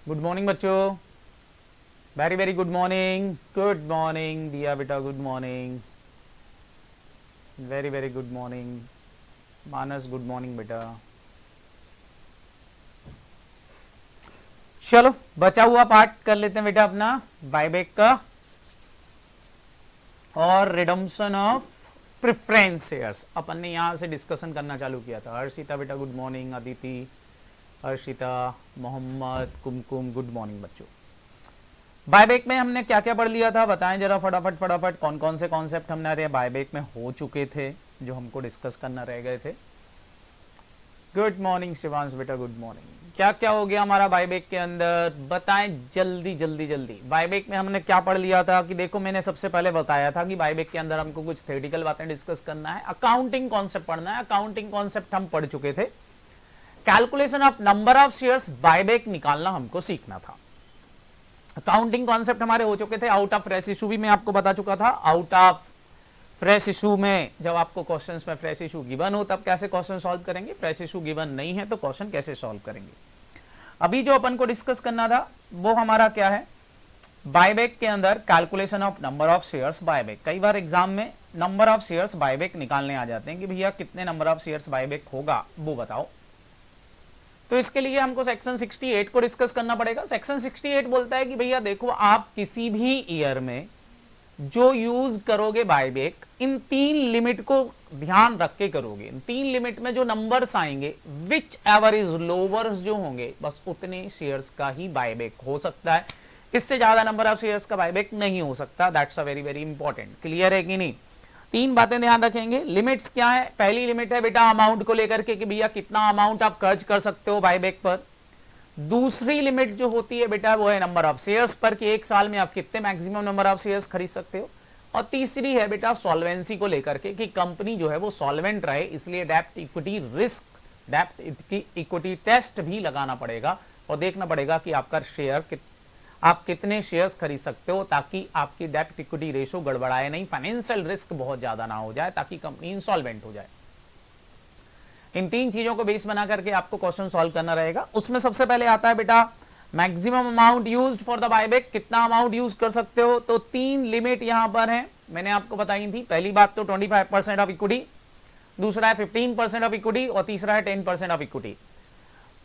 Good morning बच्चों, very very good morning. Good morning Diya बेटा, good morning, very very good morning. Manas good morning बेटा। चलो बचा हुआ पार्ट कर लेते हैं बेटा अपना बायबैक का और रिडम्पशन ऑफ प्रेफरेंस शेयर्स। अपन ने यहां से डिस्कशन करना चालू किया था। हर्षिता बेटा गुड मॉर्निंग, अदिति, हर्षिता, मोहम्मद, कुमकुम गुड मॉर्निंग बच्चों। बायबैक में हमने क्या क्या पढ़ लिया था बताएं जरा फटाफट फटाफट। कौन कौन से कॉन्सेप्ट हमने बायबैक में हो चुके थे जो हमको डिस्कस करना रह गए थे। गुड मॉर्निंग शिवांश बेटा, गुड मॉर्निंग। क्या क्या हो गया हमारा बायबैक के अंदर बताएं जल्दी जल्दी जल्दी। बायबैक में हमने क्या पढ़ लिया था कि देखो मैंने सबसे पहले बताया था कि बायबैक के अंदर हमको कुछ थ्योरेटिकल बातें डिस्कस करना है, अकाउंटिंग कॉन्सेप्ट पढ़ना है। अकाउंटिंग कॉन्सेप्ट हम पढ़ चुके थे। Calculation of number of shares buyback निकालना हमको सीखना था। अकाउंटिंग कॉन्सेप्ट हमारे हो चुके थे। आउट ऑफ फ्रेश इशू भी मैं आपको बता चुका था। आउट ऑफ फ्रेश इशू में जब आपको क्वेश्चंस में फ्रेश इशू गिवन हो तब कैसे क्वेश्चन सॉल्व करेंगे, फ्रेश इशू गिवन नहीं है तो क्वेश्चन कैसे सॉल्व करेंगे। अभी जो अपन को डिस्कस करना था वो हमारा क्या है, बायबैक के अंदर calculation of number of shares buyback. कई बार एग्जाम में नंबर ऑफ शेयर्स बायबैक निकालने आ जाते हैं कि भैया कितने नंबर ऑफ शेयर्स बायबैक होगा वो बताओ। तो इसके लिए हमको सेक्शन 68 को डिस्कस करना पड़ेगा। सेक्शन 68 बोलता है कि भैया देखो आप किसी भी ईयर में जो यूज करोगे बायबैक, इन 3 लिमिट को ध्यान रख के करोगे। इन 3 लिमिट में जो नंबर्स आएंगे विच एवर इज लोअर जो होंगे बस उतने शेयर्स का ही बायबैक हो सकता है। इससे ज्यादा नंबर ऑफ शेयर्स का बायबैक नहीं हो सकता। That's a very very important. Clear है कि नहीं? 3 बातें ध्यान रखेंगे। लिमिट्स क्या है? पहली लिमिट है बेटा अमाउंट को लेकर के कि भैया कितना अमाउंट आप खर्च कर सकते हो बायबैक पर। दूसरी लिमिट जो होती है बेटा वो है नंबर ऑफ शेयर्स पर कि एक साल में आप कितने मैक्सिमम नंबर ऑफ शेयर्स खरीद सकते हो। और तीसरी है बेटा सॉल्वेंसी को लेकर के कि कंपनी जो है वो सॉल्वेंट रहे, इसलिए डेप्ट इक्विटी रिस्क, डेप्ट इक्विटी टेस्ट भी लगाना पड़ेगा और देखना पड़ेगा कि आपका शेयर आप कितने शेयर्स खरीद सकते हो ताकि आपकी डेप्ट इक्विटी रेशो गड़बड़ाए नहीं, फाइनेंशियल रिस्क बहुत ज्यादा ना हो जाए ताकि कंपनी इंसॉल्वेंट हो जाए। इन 3 चीजों को बेस बना करके आपको क्वेश्चन सॉल्व करना रहेगा। उसमें सबसे पहले आता है बेटा maximum amount used for the buyback, कितना अमाउंट यूज कर सकते हो। तो 3 लिमिट यहां पर है, मैंने आपको बताई थी। पहली बात तो 25% ऑफ इक्विटी, दूसरा है 15% ऑफ इक्विटी और तीसरा है 10% ऑफ इक्विटी।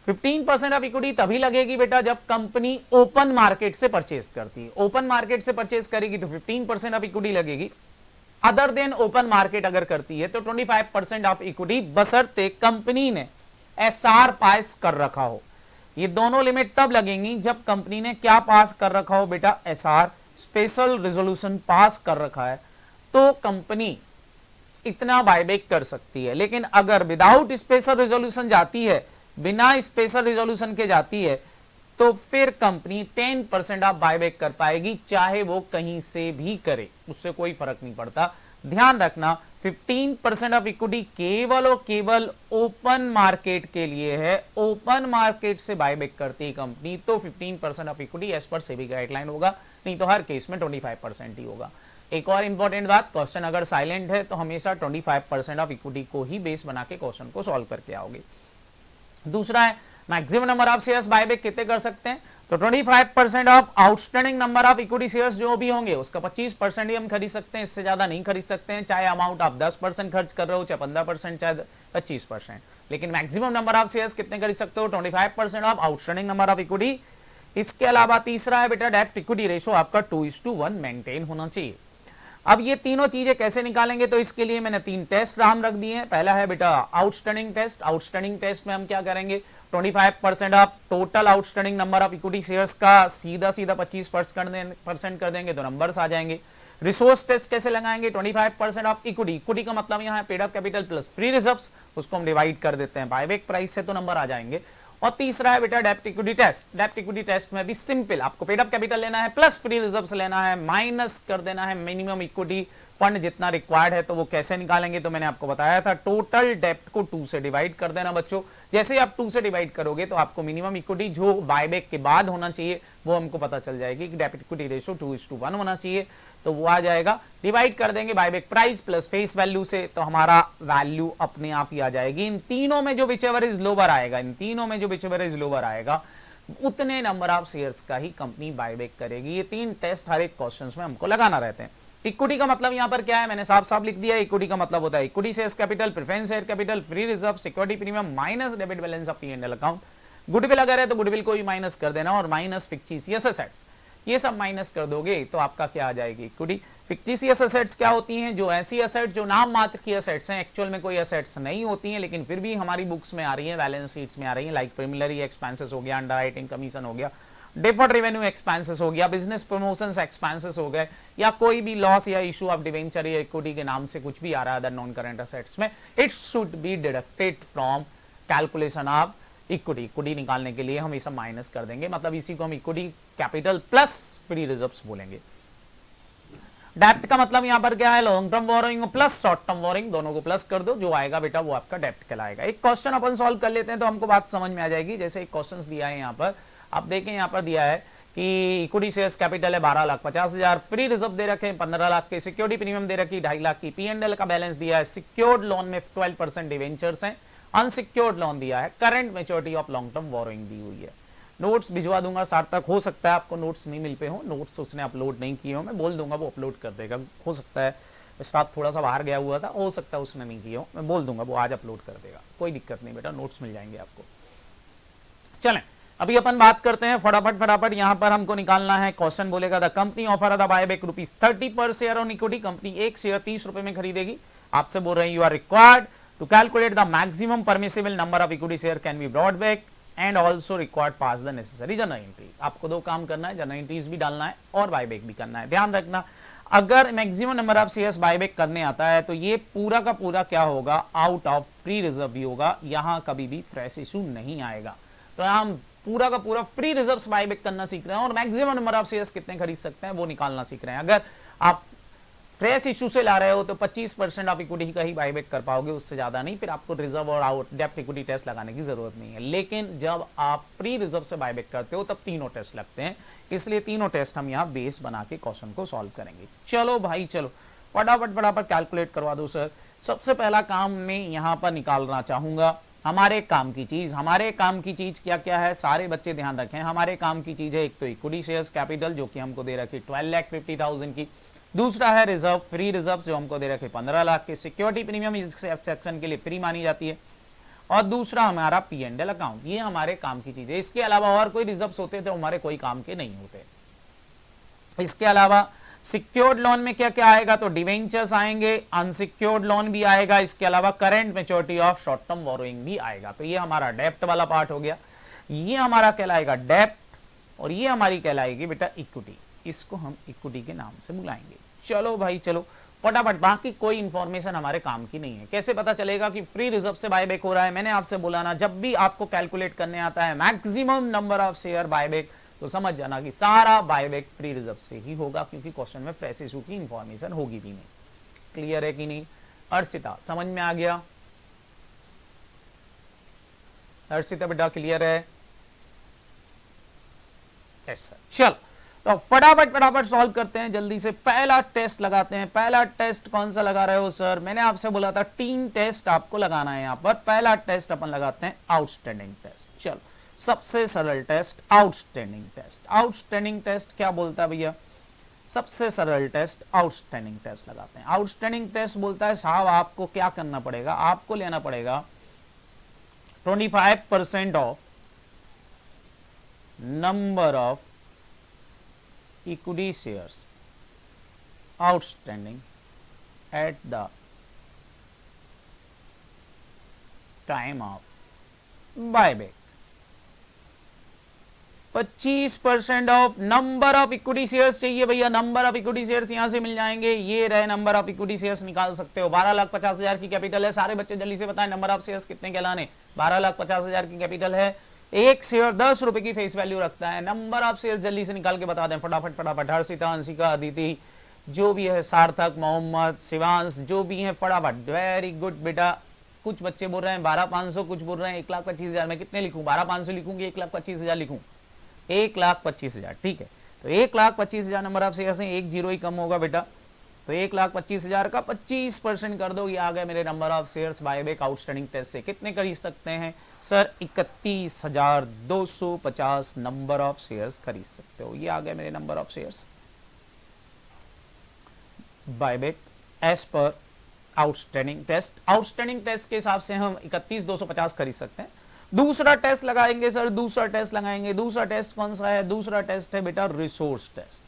15% ऑफ इक्विटी तभी लगेगी बेटा जब कंपनी ओपन मार्केट से परचेज करती है। ओपन मार्केट से परचेज करेगी तो 15% ऑफ इक्विटी लगेगी। अदर देन ओपन मार्केट अगर करती है तो 25% ऑफ इक्विटी, बशर्ते कंपनी ने एसआर पास कर रखा हो। ये दोनों लिमिट तब लगेंगी जब कंपनी ने क्या पास कर रखा हो बेटा, एसआर, स्पेशल रेजोल्यूशन पास कर रखा है तो कंपनी इतना बायबैक कर सकती है। लेकिन अगर विदाउट स्पेशल रेजोल्यूशन जाती है, बिना स्पेशल रेजोल्यूशन के जाती है, तो फिर कंपनी 10% ऑफ बायबैक कर पाएगी, चाहे वो कहीं से भी करे, उससे कोई फर्क नहीं पड़ता। ध्यान रखना 15% ऑफ इक्विटी केवल और केवल ओपन मार्केट के लिए है। ओपन मार्केट से बायबैक करती है कंपनी तो 15% of equity as per SEBI guideline होगा, नहीं तो हर केस में 25% ही होगा। एक और इंपॉर्टेंट बात, क्वेश्चन अगर साइलेंट है तो हमेशा 25% ऑफ इक्विटी को ही बेस बना के क्वेश्चन को सॉल्व करके आओगे। दूसरा है maximum number of shares buyback कितने कर सकते हैं, तो 25% of outstanding number of equity shares जो भी होंगे उसका 25% ही हम खरीद सकते हैं, इससे ज्यादा नहीं खरीद सकते हैं। चाहे अमाउंट आप 10% खर्च कर रहे हो, चाहे 15%, चाहे 25%, लेकिन मैक्सिमम नंबर ऑफ शेयर्स कितने खरीद सकते हो, 25% of outstanding number of equity. इसके अलावा तीसरा है बेटा डेप्ट इक्विटी रेशो आपका 2:1 मेंटेन होना चाहिए। अब ये तीनों चीजें कैसे निकालेंगे, तो इसके लिए मैंने 3 टेस्ट राम रख दिए हैं। पहला है बेटा आउटस्टैंडिंग टेस्ट। आउटस्टैंडिंग टेस्ट में हम क्या करेंगे, 25% of total outstanding number of equity shares का सीधा 25% कर देंगे तो नंबर्स आ जाएंगे। रिसोर्स टेस्ट कैसे लगाएंगे, 25% ऑफ इक्विटी, इक्विटी का मतलब यहाँ है paid up capital plus free reserves, उसको हम डिवाइड कर देते हैं बायबैक प्राइस से तो नंबर आ जाएंगे। और तीसरा है बेटा डेप्ट इक्विटी टेस्ट। डेप्ट इक्विटी टेस्ट में भी सिंपल, आपको पेड अप कैपिटल लेना है प्लस फ्री रिजर्व्स लेना है, माइनस कर देना है मिनिमम इक्विटी फंड जितना रिक्वायर्ड है। तो वो कैसे निकालेंगे, तो मैंने आपको बताया था टोटल डेप्ट को 2 से डिवाइड कर देना बच्चों। जैसे ही आप 2 से डिवाइड करोगे तो आपको मिनिमम इक्विटी जो बायबैक के बाद होना चाहिए वो हमको पता चल जाएगी कि डेप्ट इक्विटी रेशो 2:1 होना चाहिए, तो वो आ जाएगा। डिवाइड कर देंगे buyback price plus face value से तो हमारा वैल्यू अपने आप ही आ जाएगी। इन तीनों में जो विचेवर इज लोअर आएगा, इन तीनों में जो विचेवर इज लोअर आएगा उतने नंबर ऑफ शेयर्स का ही कंपनी बायबैक करेगी। ये 3 टेस्ट हर एक क्वेश्चंस में हमको लगाना रहते हैं। इक्विटी का मतलब यहां पर क्या है, मैंने साफ साफ लिख दिया। इक्विटी का मतलब होता है equity shares capital, preference share capital, free reserve, security premium minus debit balance of P&L account. Goodwill अगर है तो गुडविल को भी माइनस कर देना और माइनस फिक्टिशियस एसेट्स, ये सब माइनस कर दोगे तो आपका क्या आ जाएगी इक्विटी। फिक्टिशियस एसेट्स क्या होती हैं, जो ऐसी एसेट जो नाम मात्र की एसेट्स हैं, एक्चुअल में कोई एसेट्स नहीं होती हैं लेकिन फिर भी हमारी बुक्स में आ रही है, बैलेंस शीट्स में आ रही है, लाइक प्रीमिलरी एक्सपेंसेस हो गया, अंडरराइटिंग कमीशन हो गया, डिफर्ड रेवेन्यू एक्सपेंसेस हो गया, बिजनेस प्रमोशंस एक्सपेंसेस हो गए, या कोई भी लॉस या इशू ऑफ डिवेंचर या इक्विटी के नाम से कुछ भी आ रहा है अदर नॉन करंट एसेट्स में, it should be deducted from calculation of equity. Equity निकालने के लिए हम ये सब माइनस कर देंगे, मतलब इसी को हम equity capital plus free reserves बोलेंगे। डेप्ट का मतलब यहां पर क्या है, long term borrowing plus short term borrowing, दोनों को प्लस कर दो, जो आएगा बेटा वो आपका डेप्ट कहलाएगा। एक क्वेश्चन अपन सॉल्व कर लेते हैं तो हमको बात समझ में आ जाएगी। जैसे एक क्वेश्चन दिया है यहाँ पर, आप देखें यहाँ पर दिया है कि इक्विटी शेयर्स कैपिटल है 12,50,000, फ्री रिजर्व दे रखे हैं 15 लाख के, सिक्योरिटी प्रीमियम दे रखी 2.5 लाख की, P&L का बैलेंस दिया है, सिक्योर्ड लोन में 12% डिवेंचर्स हैं, अनसिक्योर्ड लोन दिया है, current maturity of long term borrowing दी हुई है। नोट्स भिजवा दूंगा सार्थक, हो सकता है आपको नोट्स नहीं मिल पे हो, नोट्स उसने अपलोड नहीं किए हो, मैं बोल दूंगा वो अपलोड कर देगा। हो सकता है स्टाफ थोड़ा सा बाहर गया हुआ था, हो सकता है उसने नहीं किया हो, मैं बोल दूंगा वो आज अपलोड कर देगा, कोई दिक्कत नहीं बेटा, नोट्स मिल जाएंगे आपको। चलें अभी अपन बात करते हैं फटाफट यहां पर हमको निकालना है। क्वेश्चन बोलेगा the company offer the buyback ₹30 पर शेयर ऑन इक्विटी, कंपनी एक शेयर 30 रुपए में खरीदेगी। आपसे बोल रहे हैं you are required to calculate the maximum permissible number of equity share can be brought back and also required pass the necessary journal entry. आपको 2 काम करना है, जनरल एंट्रीज भी डालना है और बायबैक भी करना है। ध्यान रखना अगर maximum number of shares buyback करने आता है तो ये पूरा का पूरा क्या होगा, आउट ऑफ फ्री रिजर्व भी होगा, यहां कभी भी फ्रेश इशू नहीं आएगा। तो हम पूरा का पूरा फ्री रिजर्व्स बायबैक करना सीख रहे हैं और मैक्सिमम नंबर ऑफ शेयर्स कितने खरीद सकते हैं वो निकालना सीख रहे हैं। अगर आप फ्रेश इशू से ला रहे हो तो 25% ऑफ इक्विटी का ही बायबैक कर पाओगे, उससे ज्यादा नहीं, फिर आपको रिजर्व और आउट डेप्ट इक्विटी टेस्ट लगाने की जरूरत नहीं है। लेकिन जब आप फ्री रिजर्व से बायबैक करते हो तब तीनों टेस्ट लगते हैं, इसलिए तीनों टेस्ट हम यहाँ बेस बना के क्वेश्चन को सॉल्व करेंगे। चलो भाई चलो फटाफट कैलकुलेट करवा दो सर। सबसे पहला काम मैं यहाँ पर निकालना चाहूंगा हमारे काम की चीज। हमारे काम की चीज क्या क्या है, सारे बच्चे ध्यान रखें। हमारे काम की चीज है एक तो इक्विटी शेयर्स कैपिटल जो कि हमको दे रखी 12,50,000 की, दूसरा है रिजर्व फ्री रिजर्व जो हमको दे रखे 15 लाख के, सिक्योरिटी प्रीमियम इस सेक्शन के लिए फ्री मानी जाती है, और दूसरा हमारा P&L अकाउंट। ये हमारे काम की चीज है। इसके अलावा और कोई रिजर्व्स होते तो हमारे कोई काम के नहीं होते। इसके अलावा सिक्योर्ड लोन में क्या क्या आएगा, तो डिवेंचर्स आएंगे, अनसिक्योर्ड लोन भी आएगा, इसके अलावा current maturity of short term borrowing भी आएगा। तो ये हमारा डेप्ट वाला पार्ट हो गया, ये हमारा कहलाएगा डेप्ट और ये हमारी कहलाएगी बेटा इक्विटी। इसको हम इक्विटी के नाम से बुलाएंगे। चलो भाई चलो फटाफट, बाकी कोई इंफॉर्मेशन हमारे काम की नहीं है। कैसे पता चलेगा कि फ्री रिजर्व से बायबैक हो रहा है, मैंने आपसे बोला ना, जब भी आपको कैलकुलेट करने आता है maximum number of share buyback तो समझ जाना कि सारा बायबैक फ्री रिजर्व से ही होगा, क्योंकि क्वेश्चन में फ्रेश इशू की इंफॉर्मेशन होगी भी नहीं। क्लियर है कि नहीं? अर्षिता समझ में आ गया? अर्षिता बेटा क्लियर है? Yes sir. चलो तो फटाफट सॉल्व करते हैं जल्दी से। पहला टेस्ट लगाते हैं। पहला टेस्ट कौन सा लगा रहे हो सर? मैंने आपसे बोला था 3 टेस्ट आपको लगाना है यहां पर। पहला टेस्ट अपन लगाते हैं आउटस्टैंडिंग टेस्ट। चलो सबसे सरल test outstanding test. Outstanding test क्या बोलता है भैया? सबसे सरल टेस्ट आउटस्टैंडिंग टेस्ट लगाते हैं। आउटस्टैंडिंग टेस्ट बोलता है साहब आपको क्या करना पड़ेगा, आपको लेना पड़ेगा 25% of number of equity shares outstanding at the time of buyback। 25% of number of equity shares चाहिए भैया। नंबर ऑफ इक्विटी शेयर्स यहां से मिल जाएंगे, ये रहे नंबर ऑफ इक्विटी शेयर्स, निकाल सकते हो। 12,50,000 की कैपिटल है। सारे बच्चे जल्दी से बताएं नंबर ऑफ शेयर्स कितने कहलाने? 12,50,000 की कैपिटल है, एक शेयर 10 रुपए की फेस वैल्यू रखता है। नंबर ऑफ शेयर जल्दी से निकाल के बता दें फटाफट। हर्षिता, अंशिका, अदिति, जो भी है, सार्थक, मोहम्मद, शिवांश, जो भी है फटाफट। वेरी गुड बेटा। कुछ बच्चे बोल रहे हैं 12,500, कुछ बोल रहे हैं 1,25,000। मैं कितने लिखूं? 12,500 लिखूं कि 1,25,000 लिखूं? 1,25,000 ठीक है। तो 1,25,000 नंबर ऑफ शेयर है, एक जीरो ही कम होगा बेटा। तो 1,25,000 का 25% कर दो, ये आ गए मेरे number of shares buyback outstanding test से। कितने खरीद सकते हैं सर? 31,250 नंबर ऑफ शेयर्स खरीद सकते हो, ये आ गए मेरे number of shares buyback as पर आउटस्टैंडिंग टेस्ट। आउटस्टैंडिंग टेस्ट के हिसाब से हम 31,250 खरीद सकते हैं। दूसरा टेस्ट लगाएंगे सर, दूसरा टेस्ट लगाएंगे। दूसरा टेस्ट कौन सा है? दूसरा टेस्ट है बेटा रिसोर्स टेस्ट।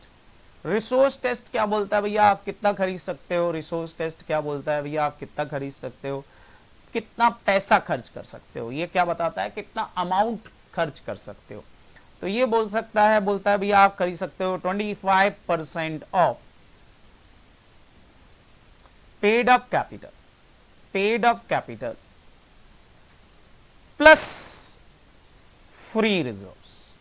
रिसोर्स टेस्ट क्या बोलता है भैया? आप कितना खरीद सकते हो? रिसोर्स टेस्ट क्या बोलता है भैया? आप कितना खरीद सकते हो, कितना पैसा खर्च कर सकते हो। ये क्या बताता है? कितना अमाउंट खर्च कर सकते हो। तो ये बोल सकता है, बोलता है भैया आप खरीद सकते हो 25% of paid up capital plus free reserves.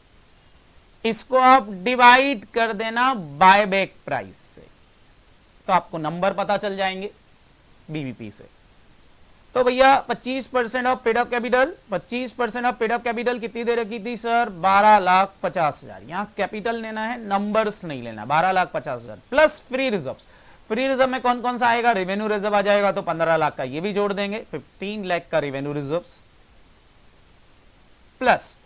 इसको आप डिवाइड कर देना बायबैक प्राइस से, तो आपको नंबर पता चल जाएंगे बीवीपी से। तो भैया 25% of paid up capital, 25% of paid up capital कितनी दे रखी थी सर? 12,50,000। यहां कैपिटल लेना है, नंबर्स नहीं लेना। 12,50,000 plus free reserves. Free reserve में कौन कौन सा आएगा? रेवेन्यू रिजर्व आ जाएगा, तो 15 लाख का ये भी जोड़ देंगे। 15 लाख का रेवेन्यू रिजर्व्स प्लस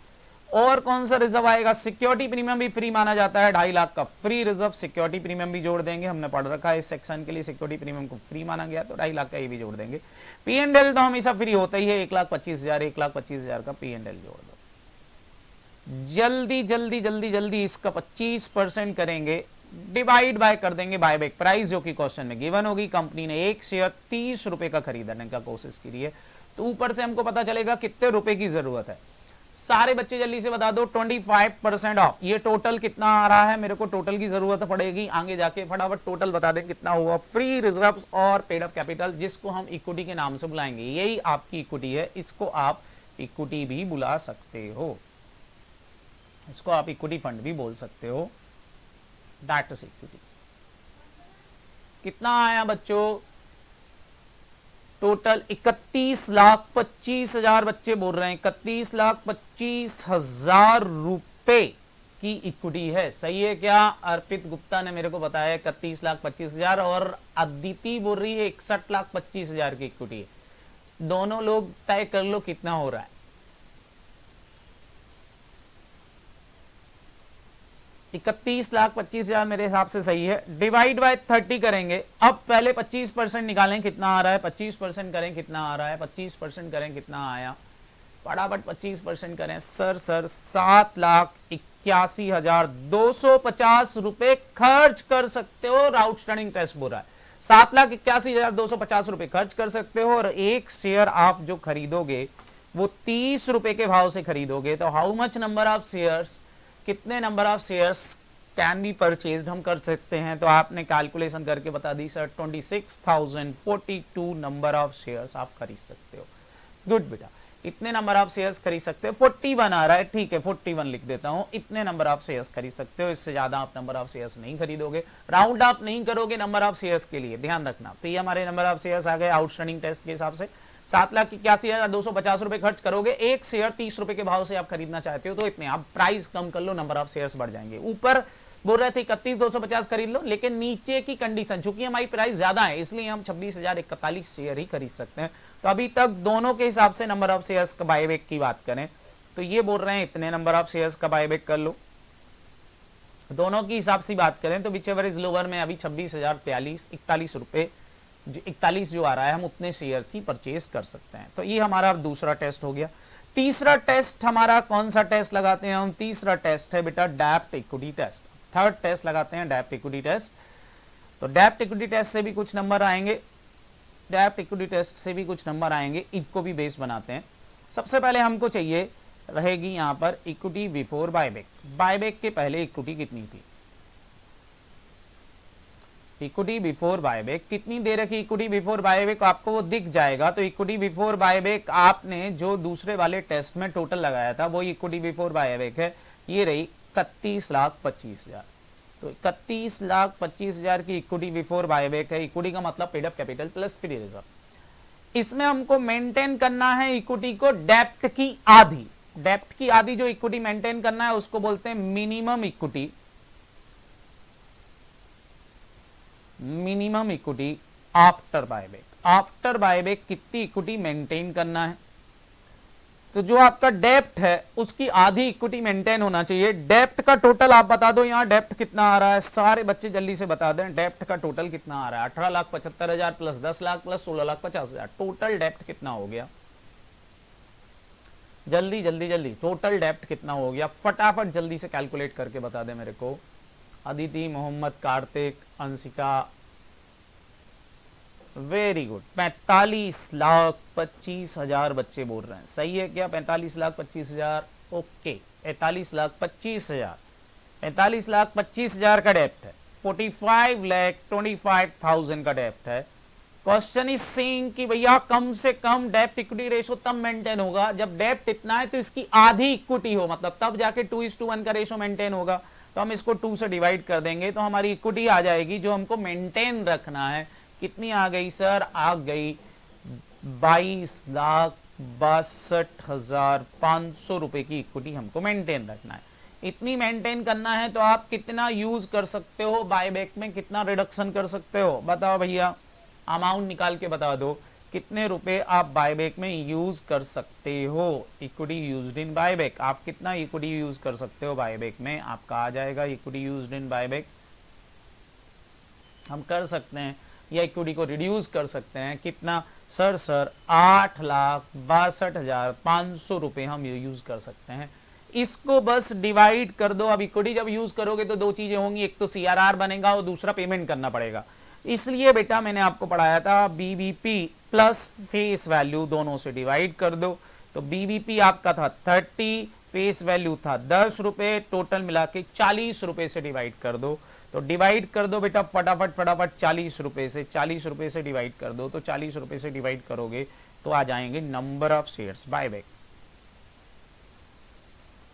और कौन सा रिजर्व आएगा? सिक्योरिटी प्रीमियम भी फ्री माना जाता है, 2.5 लाख का फ्री रिजर्व। सिक्योरिटी प्रीमियम भी जोड़ देंगे, हमने पढ़ रखा है इस सेक्शन के लिए सिक्योरिटी प्रीमियम को फ्री माना गया, तो 2.5 लाख का ये भी जोड़ देंगे। P&L तो हमेशा फ्री होता ही है, 1,25,000 1,25,000 का P&L जोड़ दो। जल्दी जल्दी जल्दी जल्दी इसका 25% करेंगे, डिवाइड बाय कर देंगे बायबैक प्राइस जो कि क्वेश्चन में गिवन होगी। कंपनी ने एक शेयर 30 रुपए का खरीदने का कोशिश की है, तो ऊपर से हमको पता चलेगा कितने रुपए की जरूरत है। सारे बच्चे जल्दी से बता दो 25% ऑफ। ये टोटल कितना आ रहा है? मेरे को टोटल की जरूरत पड़ेगी आगे जाके, फटाफट टोटल बता दें कितना हुआ। फ्री रिजर्व्स और पेड अप कैपिटल, जिसको हम इक्विटी के नाम से बुलाएंगे, यही आपकी इक्विटी है। इसको आप इक्विटी भी बुला सकते हो, इसको आप इक्विटी फंड भी बोल सकते हो। That is equity. कितना आया बच्चों? टोटल 31,25,000 बच्चे बोल रहे हैं। 31,25,000 रुपए की इक्विटी है, सही है क्या? अर्पित गुप्ता ने मेरे को बताया 31,25,000 और अदिति बोल रही है 61,25,000 की इक्विटी है। दोनों लोग तय कर लो कितना हो रहा है। 31,25,000 मेरे हिसाब से सही है। डिवाइड बाय 30 करेंगे। अब पहले 25% निकालें, कितना आ रहा है? 25% करें, कितना आ रहा है? 25% करें, कितना आया? फटाफट 25% करें सर। 7,81,250 रुपए खर्च कर सकते हो और आउटस्टैंडिंग टेस्ट बोल रहा है 7,81,250 रुपए खर्च कर सकते हो। और एक शेयर आप जो खरीदोगे वो 30 रुपए के भाव से खरीदोगे, तो how much number of shares, कितने number of shares can be purchased हम कर सकते हैं। तो आपने कैलकुलेशन करके बता दी सर 26,042 नंबर ऑफ शेयर्स आप खरीद सकते हो। गुड बेटा, इतने नंबर ऑफ शेयर्स खरीद सकते हो। 41 आ रहा है, ठीक है 41 लिख देता हूं। इतने नंबर ऑफ शेयर्स खरीद सकते हो, इससे ज्यादा आप नंबर ऑफ शेयर्स नहीं खरीदोगे। राउंड ऑफ नहीं करोगे नंबर ऑफ शेयर्स के लिए, ध्यान रखना। तो ये हमारे नंबर ऑफ शेयर्स आ गए आउटस्टैंडिंग टेस्ट के हिसाब से। 7,81,250 रुपए खर्च करोगे, एक शेयर 30 रुपए के भाव से आप खरीदना चाहते हो, तो इतने आप प्राइस कम कर लो, नंबर ऑफ शेयर्स बढ़ जाएंगे। ऊपर बोल रहे थे 31,250 खरीद लो, लेकिन नीचे की कंडीशन, चूंकि हमारी प्राइस ज्यादा है इसलिए हम 26,041 शेयर ही खरीद सकते हैं। तो अभी तक दोनों के हिसाब से नंबर ऑफ शेयर्स का बायबैक की बात करें तो ये बोल रहे हैं इतने नंबर ऑफ शेयर्स का बायबैक कर लो। दोनों की हिसाब से बात करें तो विच एवर इज लोअर में अभी 26,041 रुपए जो 41 जो आ रहा है, हम उतने शेयर्स ही परचेज कर सकते हैं। तो ये हमारा दूसरा टेस्ट हो गया। तीसरा टेस्ट हमारा कौन सा टेस्ट लगाते हैं हम? तीसरा टेस्ट है बेटा डेप्ट इक्विटी टेस्ट। थर्ड टेस्ट लगाते हैं डेप्ट इक्विटी टेस्ट। तो डेप्ट इक्विटी टेस्ट से भी कुछ नंबर आएंगे, डेप्ट इक्विटी टेस्ट से भी कुछ नंबर आएंगे, इनको भी बेस बनाते हैं। सबसे पहले हमको चाहिए रहेगी यहां पर इक्विटी बिफोर बायबैक। बायबैक के पहले इक्विटी कितनी थी? इक्विटी बिफोर बायबैक कितनी दे रखी? इक्विटी बिफोर बायबैक आपको वो दिख जाएगा। तो इक्विटी बिफोर बायबैक आपने जो दूसरे वाले टेस्ट में टोटल लगाया था वो इक्विटी बिफोर बायबैक है, ये रही 31,25,000। तो 31,25,000 की इक्विटी बिफोर बायबैक है। इक्विटी का मतलब paid up capital plus free reserve. इसमें हमको मेंटेन करना है इक्विटी को डेप्ट की आधी। डेप्ट की आधी जो इक्विटी मेंटेन करना है उसको बोलते हैं minimum equity. Minimum equity after buyback. After buyback कितनी इक्विटी मेंटेन करना है? तो जो आपका डेप्ट है उसकी आधी इक्विटी मेंटेन होना चाहिए। डेप्ट का टोटल आप बता दो, यहां डेप्ट कितना आ रहा है, सारे बच्चे जल्दी से बता दें। डेप्ट का टोटल कितना आ रहा है? 18,75,000 प्लस 10 लाख प्लस 16,50,000, टोटल डेप्ट कितना हो गया? जल्दी जल्दी जल्दी, टोटल डेप्ट कितना हो गया? फटाफट जल्दी से कैलकुलेट करके बता दे मेरे को। Aditi, Mohammad, Kartik, Anshika, very good. 45,25,000 बच्चे बोल रहे हैं, सही है क्या? 45,25,000, ओके। 45,25,000, 45,25,000 का डेप्ट है। 45,25,000 का डेप्ट है। क्वेश्चन इज सेइंग कि भैया कम से कम डेप्ट इक्विटी रेशो तब मेंटेन होगा जब डेप्ट इतना है तो इसकी आधी इक्विटी हो, मतलब तब जाके 2:1 का रेशो मेंटेन होगा। तो हम इसको 2 से डिवाइड कर देंगे तो हमारी इक्विटी आ जाएगी जो हमको मेंटेन रखना है। कितनी आ गई सर? आ गई 22,62,500 रुपए की इक्विटी हमको मेंटेन रखना है। इतनी मेंटेन करना है तो आप कितना यूज कर सकते हो बायबैक में, कितना रिडक्शन कर सकते हो? बताओ भैया, अमाउंट निकाल के बता दो, कितने रुपए आप बायबैक में यूज कर सकते हो? इक्विटी यूज्ड इन बायबैक, आप कितना इक्विटी यूज कर सकते हो बायबैक में? आपका आ जाएगा इक्विटी यूज्ड इन बायबैक। हम कर सकते हैं या इक्विटी को रिड्यूस कर सकते हैं। कितना सर? 8,62,500 रुपए हम यूज कर सकते हैं। इसको बस डिवाइड कर दो। अब इक्विटी जब यूज करोगे तो दो चीजें होंगी, एक तो सीआरआर बनेगा और दूसरा पेमेंट करना पड़ेगा। इसलिए बेटा मैंने आपको पढ़ाया था बीबीपी प्लस फेस वैल्यू दोनों से डिवाइड कर दो। तो बीबीपी आपका था 30, फेस वैल्यू था 10 रुपए, टोटल मिला के 40 रुपए से डिवाइड कर दो। तो डिवाइड कर दो बेटा फटाफट फटाफट, 40 रुपए से, 40 रुपए से डिवाइड कर दो। तो 40 रुपए से डिवाइड करोगे तो आ जाएंगे number of shares buyback.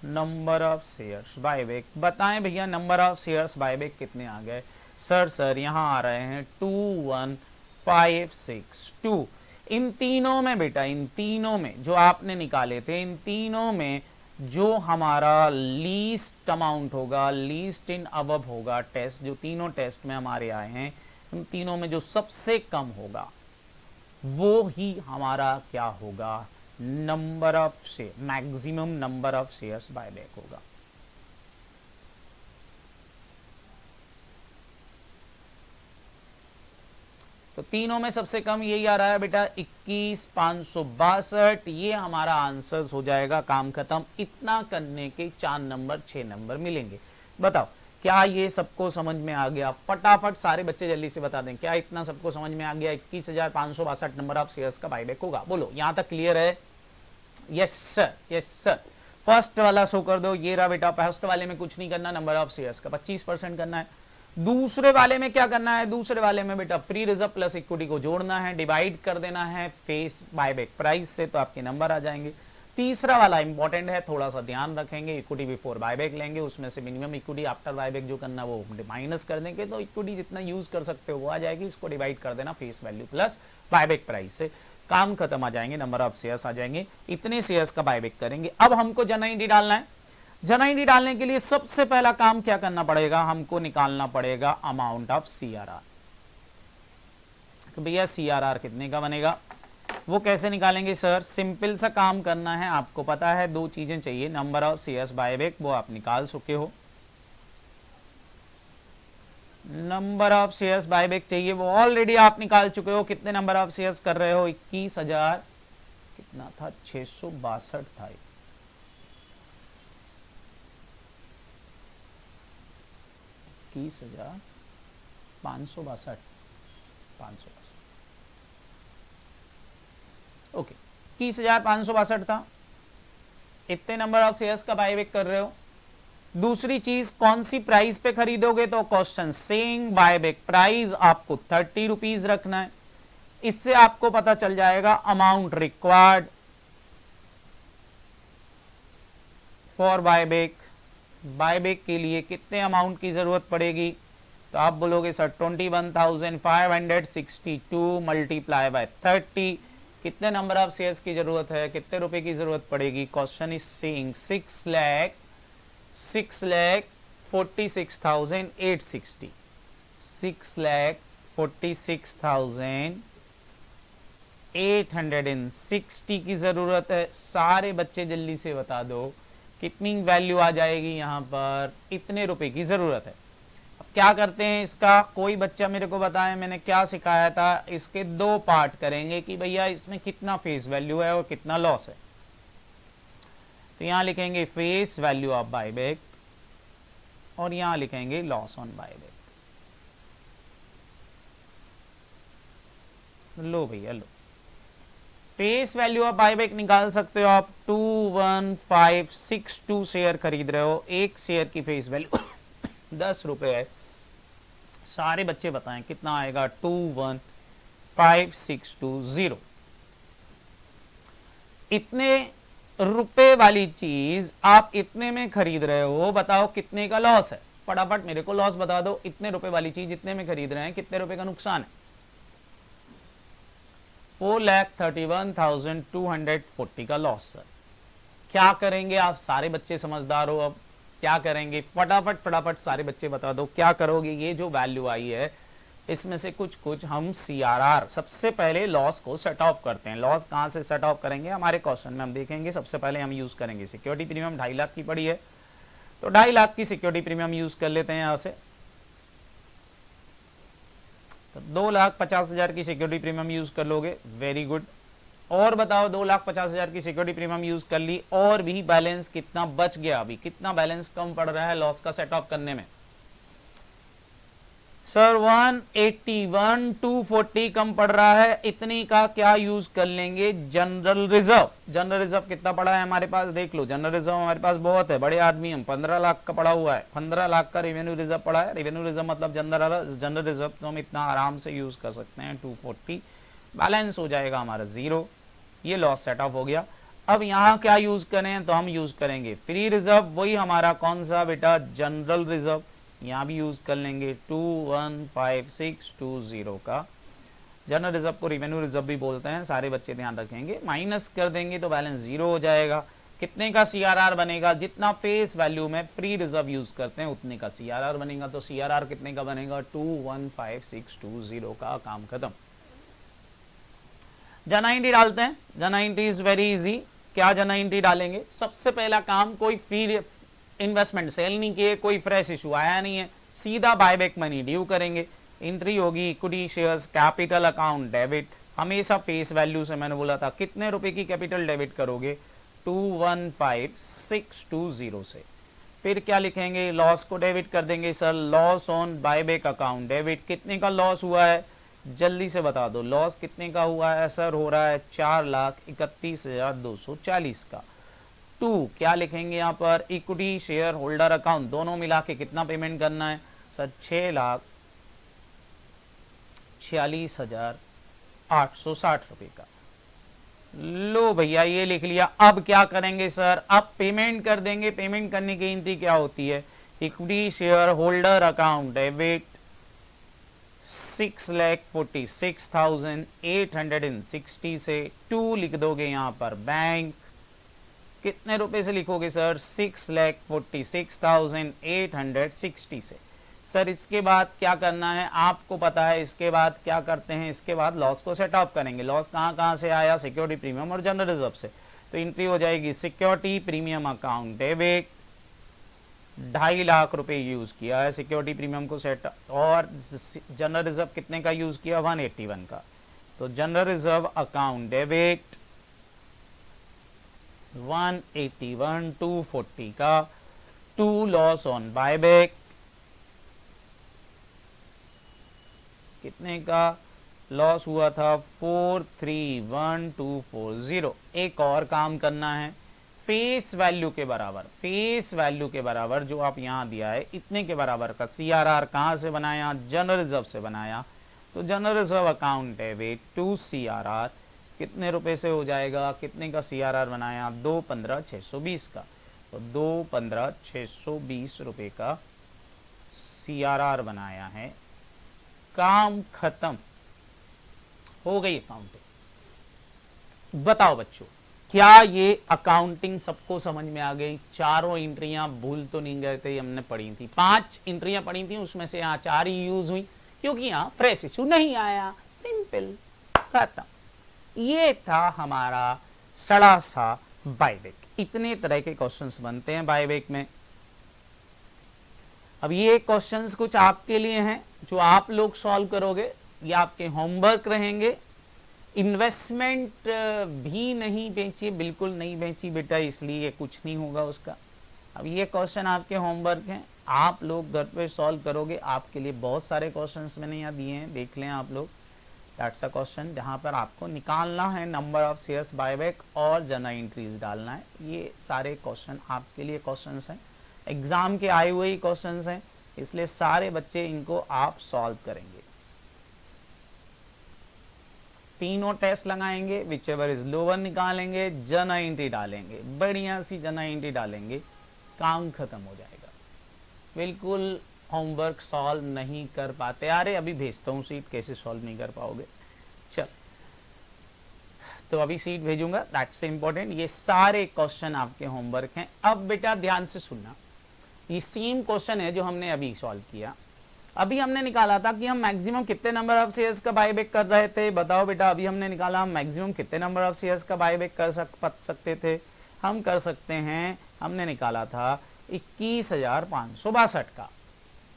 Number of shares buyback बताएं भैया, नंबर ऑफ शेयर्स बायबैक कितने आ गए? सर यहां आ रहे हैं 21,562। इन तीनों में बेटा, इन तीनों में जो आपने निकाले थे, इन तीनों में जो हमारा लीस्ट अमाउंट होगा, लीस्ट इन अबव होगा टेस्ट, जो तीनों टेस्ट में हमारे आए हैं, उन तीनों में जो सबसे कम होगा वो ही हमारा क्या होगा? Number of share, maximum number of shares buyback होगा। तो तीनों में सबसे कम यही आ रहा है बेटा 21,562। ये हमारा आंसर हो जाएगा, काम खत्म। इतना करने के 4 नंबर 6 नंबर मिलेंगे। बताओ क्या ये सबको समझ में आ गया? फटाफट सारे बच्चे जल्दी से बता दें, क्या इतना सबको समझ में आ गया? 21,562 नंबर ऑफ शेयर्स का बायबैक होगा। बोलो, यहां तक क्लियर है? Yes sir, yes sir. First वाला शो कर दो, ये रहा बेटा। फर्स्ट वाले में कुछ नहीं करना, नंबर ऑफ शेयर्स का 25% करना है। दूसरे वाले में क्या करना है? दूसरे वाले में बेटा फ्री रिजर्व प्लस इक्विटी को जोड़ना है, डिवाइड कर देना है फेस बायबैक प्राइस से, तो आपके नंबर आ जाएंगे। तीसरा वाला इंपॉर्टेंट है, थोड़ा सा ध्यान रखेंगे। इक्विटी बिफोर बायबैक लेंगे, उसमें से मिनिमम इक्विटी आफ्टर बायबैक जो करना वो माइनस कर देंगे, तो इक्विटी जितना यूज कर सकते हो वो आ जाएगी। इसको डिवाइड कर देना face value plus buyback price से, काम खत्म, आ जाएंगे नंबर ऑफ शेयर्स आ जाएंगे। इतने शेयर्स का बायबैक करेंगे। अब हमको जनआईडी डालना है। जनआईडी डालने के लिए सबसे पहला काम क्या करना पड़ेगा? हमको निकालना पड़ेगा अमाउंट ऑफ सीआरआर। तो भैया सीआरआर कितने का बनेगा? वो कैसे निकालेंगे सर? सिंपल सा काम करना है, आपको पता है दो चीजें चाहिए, नंबर ऑफ शेयर्स बायबैक वो आप निकाल चुके हो, नंबर ऑफ शेयर्स बायबैक चाहिए वो ऑलरेडी आप निकाल चुके हो। कितने नंबर ऑफ शेयर्स कर रहे हो? 21,000 कितना था? 662 था। 21,562 ओके, 21,562 था। इतने नंबर ऑफ शेयर्स का बायबैक कर रहे हो। दूसरी चीज, कौन सी प्राइस पे खरीदोगे? तो क्वेश्चन सेइंग बायबैक प्राइस आपको 30 रुपीज रखना है। इससे आपको पता चल जाएगा amount required for buyback. Buyback के लिए कितने अमाउंट की जरूरत पड़ेगी? तो आप बोलोगे सर 21,562 मल्टीप्लाई बाय 30। कितने नंबर ऑफ शेयर्स की जरूरत है? कितने रुपए की जरूरत पड़ेगी? Question is saying 6,46,860। 6,46,860 46,860 की जरूरत है। सारे बच्चे जल्दी से बता दो कितनी वैल्यू आ जाएगी। यहां पर इतने रुपए की जरूरत है। अब क्या करते हैं इसका, कोई बच्चा मेरे को बताए, मैंने क्या सिखाया था, इसके दो पार्ट करेंगे कि भैया इसमें कितना फेस वैल्यू है और कितना लॉस है। तो यहां लिखेंगे फेस वैल्यू ऑफ बायबैक और यहां लिखेंगे लॉस ऑन बायबैक। लो भैया लो, फेस वैल्यू ऑफ बायबैक निकाल सकते हो आप। 21562 शेयर खरीद रहे हो, एक शेयर की फेस वैल्यू 10 रुपए है। सारे बच्चे बताएं कितना आएगा। 21562 इतने रुपए वाली चीज आप इतने में खरीद रहे हो, बताओ कितने का लॉस है। फटाफट मेरे को लॉस बता दो। इतने रुपए वाली चीज इतने में खरीद रहे हैं, कितने रुपए का नुकसान है। 4,31,240 का लॉस सर। क्या करेंगे आप, सारे बच्चे समझदार हो। अब क्या करेंगे, फटाफट फटाफट सारे बच्चे बता दो क्या करोगे। ये जो वैल्यू आई है इसमें से कुछ कुछ हम CRR, सबसे पहले लॉस को सेट ऑफ करते हैं। लॉस कहां से सेट ऑफ करेंगे, हमारे क्वेश्चन में हम देखेंगे। सबसे पहले हम यूज करेंगे सिक्योरिटी प्रीमियम। 2.5 लाख की पड़ी है तो 2.5 लाख की सिक्योरिटी प्रीमियम यूज कर लेते हैं यहां से। तो 2,50,000 की सिक्योरिटी प्रीमियम यूज कर लोगे, वेरी गुड। और बताओ 2,50,000 की सिक्योरिटी प्रीमियम यूज कर ली, और भी बैलेंस कितना बच गया, अभी कितना बैलेंस कम पड़ रहा है लॉस का सेट ऑफ करने में। सर 181,240 कम पड़ रहा है, इतनी का क्या यूज कर लेंगे, जनरल रिजर्व। जनरल रिजर्व कितना पड़ा है हमारे पास, देख लो। जनरल रिजर्व हमारे पास बहुत है, बड़े आदमी हम। 15 लाख का पड़ा हुआ है, 15 लाख का रेवेन्यू रिजर्व पड़ा है। रेवेन्यू रिजर्व मतलब जनरल रिजर्व तो हम इतना आराम से यूज कर सकते हैं। 240 बैलेंस हो जाएगा हमारा 0। ये लॉस सेट ऑफ हो गया। अब यहाँ क्या यूज करें, तो हम यूज करेंगे फ्री रिजर्व। वही हमारा कौन सा बेटा, जनरल रिजर्व। यहाँ भी यूज कर लेंगे 215,620 का। जनरल रिजर्व को रेवेन्यू रिजर्व भी बोलते हैं, सारे बच्चे ध्यान रखेंगे। माइनस कर देंगे तो बैलेंस 0 हो जाएगा। कितने का CRR बनेगा, जितना फेस वैल्यू में फ्री रिजर्व यूज करते हैं उतने का CRR बनेगा। तो CRR कितने का बनेगा, 215,620 का। काम खत्म। जना एंट्री डालते हैं। जना एंट्री इज वेरी इजी। क्या जना एंट्री डालेंगे, सबसे पहला काम, कोई फी इन्वेस्टमेंट सेल नहीं किए, कोई फ्रेश इशू आया नहीं है, सीधा बायबैक मनी ड्यू करेंगे। एंट्री होगी equity shares capital account debit. हमेशा फेस वैल्यू से, मैंने बोला था कितने रुपए की कैपिटल डेबिट करोगे, 215,620 से। फिर क्या लिखेंगे, लॉस को डेबिट कर देंगे sir. Loss on buyback account debit. कितने का लॉस हुआ है, जल्दी से बता दो। लॉस कितने का हुआ है सर, हो रहा है 4,31,240 का। 2 क्या लिखेंगे यहाँ पर, इक्विटी शेयर होल्डर अकाउंट, दोनों मिला के कितना पेमेंट करना है सर, 6,46,860 रुपए का। लो भैया ये लिख लिया। अब क्या करेंगे सर, अब पेमेंट कर देंगे। पेमेंट करने की एंट्री क्या होती है, equity share holder account debit 6,46,860 से 2 लिख दोगे यहाँ पर बैंक। कितने रुपए से लिखोगे सर, 6,46,860 से। सर इसके बाद क्या करना है आपको पता है, इसके बाद क्या करते हैं, इसके बाद लॉस को सेट ऑफ करेंगे। लॉस कहाँ से आया, सिक्योरिटी प्रीमियम और जनरल रिजर्व से। तो एंट्री हो जाएगी security premium account debit, 2.5 lakh रुपए यूज किया है सिक्योरिटी प्रीमियम को सेट, और जनरल रिजर्व कितने का यूज किया, 181 का। तो जनरल रिजर्व अकाउंट डेबिट 181,240 का। 2 लॉस ऑन बायबैक कितने का लॉस हुआ था, 431,240। एक और काम करना है, फेस वैल्यू के बराबर, फेस वैल्यू के बराबर जो आप यहां दिया है इतने के बराबर का CRR कहां से बनाया, जनरल रिजर्व से बनाया। तो general reserve account debit 2 CRR कितने रुपए से हो जाएगा, कितने का CRR बनाया, 215,620 का। तो 215,620 रुपए का CRR बनाया है। काम खत्म हो गई अकाउंटिंग। बताओ बच्चों, क्या ये अकाउंटिंग सबको समझ में आ गई। चारों एंट्रियां भूल तो नहीं गए थे, हमने पढ़ी थी। 5 एंट्रियां पढ़ी थी, उसमें से यहाँ 4 ही यूज हुई। क्योंकि यहाँ फ्रेश इशू नहीं आया, सिंपल, खत्म। ये था हमारा सड़ा सा बायबैक। इतने तरह के क्वेश्चंस बनते हैं बायबैक में। अब ये क्वेश्चंस कुछ आपके लिए हैं जो आप लोग सॉल्व करोगे, ये आपके होमवर्क रहेंगे। इन्वेस्टमेंट भी नहीं बेची, बिल्कुल नहीं बेची बेटा, इसलिए कुछ नहीं होगा उसका। अब ये क्वेश्चन आपके होमवर्क हैं, आप लोग घर पे सॉल्व करोगे। आपके लिए बहुत सारे क्वेश्चंस मैंने यहाँ दिए हैं, देख लें आप लोग। दैट्स अ क्वेश्चन जहाँ पर आपको निकालना है नंबर ऑफ शेयर्स बायबैक और जर्नल एंट्रीज डालना है। ये सारे क्वेश्चन आपके लिए क्वेश्चंस हैं, एग्जाम के आए हुए ही क्वेश्चंस हैं, इसलिए सारे बच्चे इनको आप सॉल्व करेंगे। तीनों टेस्ट लगाएंगे, विच एवर इज लोअर निकालेंगे, जर्नल एंट्री डालेंगे, बढ़िया सी जर्नल एंट्री डालेंगे, काम खत्म हो जाएगा। बिल्कुल होमवर्क सॉल्व नहीं कर पाते, अरे अभी भेजता हूँ सीट, कैसे सॉल्व नहीं कर पाओगे। चल, तो अभी सीट भेजूंगा, दैट्स इंपॉर्टेंट। ये सारे क्वेश्चन आपके होमवर्क हैं। अब बेटा ध्यान से सुनना, ये सेम क्वेश्चन है जो हमने अभी सॉल्व किया। अभी हमने निकाला था कि हम मैक्सिमम कितने नंबर ऑफ शेयर्स का बायबैक कर रहे थे। बताओ बेटा, अभी हमने निकाला हम मैक्सिमम कितने नंबर ऑफ शेयर्स का बायबैक कर सकते थे। हम कर सकते हैं, हमने निकाला था 21,562 का।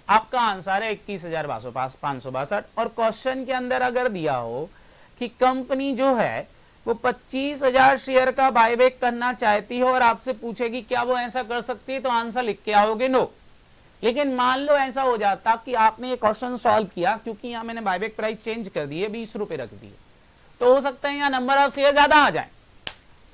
आपका आंसर है 21,562। और क्वेश्चन के अंदर अगर दिया हो कि कंपनी जो है वो 25,000 शेयर का बायबैक करना चाहती है और आपसे पूछेगी क्या वो ऐसा कर सकती है, तो आंसर लिख के आओगे नो। लेकिन मान लो ऐसा हो जाता कि आपने ये क्वेश्चन सॉल्व किया, क्योंकि यहाँ मैंने बायबैक प्राइस चेंज कर दी है, 20 रुपए रख दिए, तो हो सकता है यहाँ नंबर ऑफ शेयर ज्यादा आ जाए।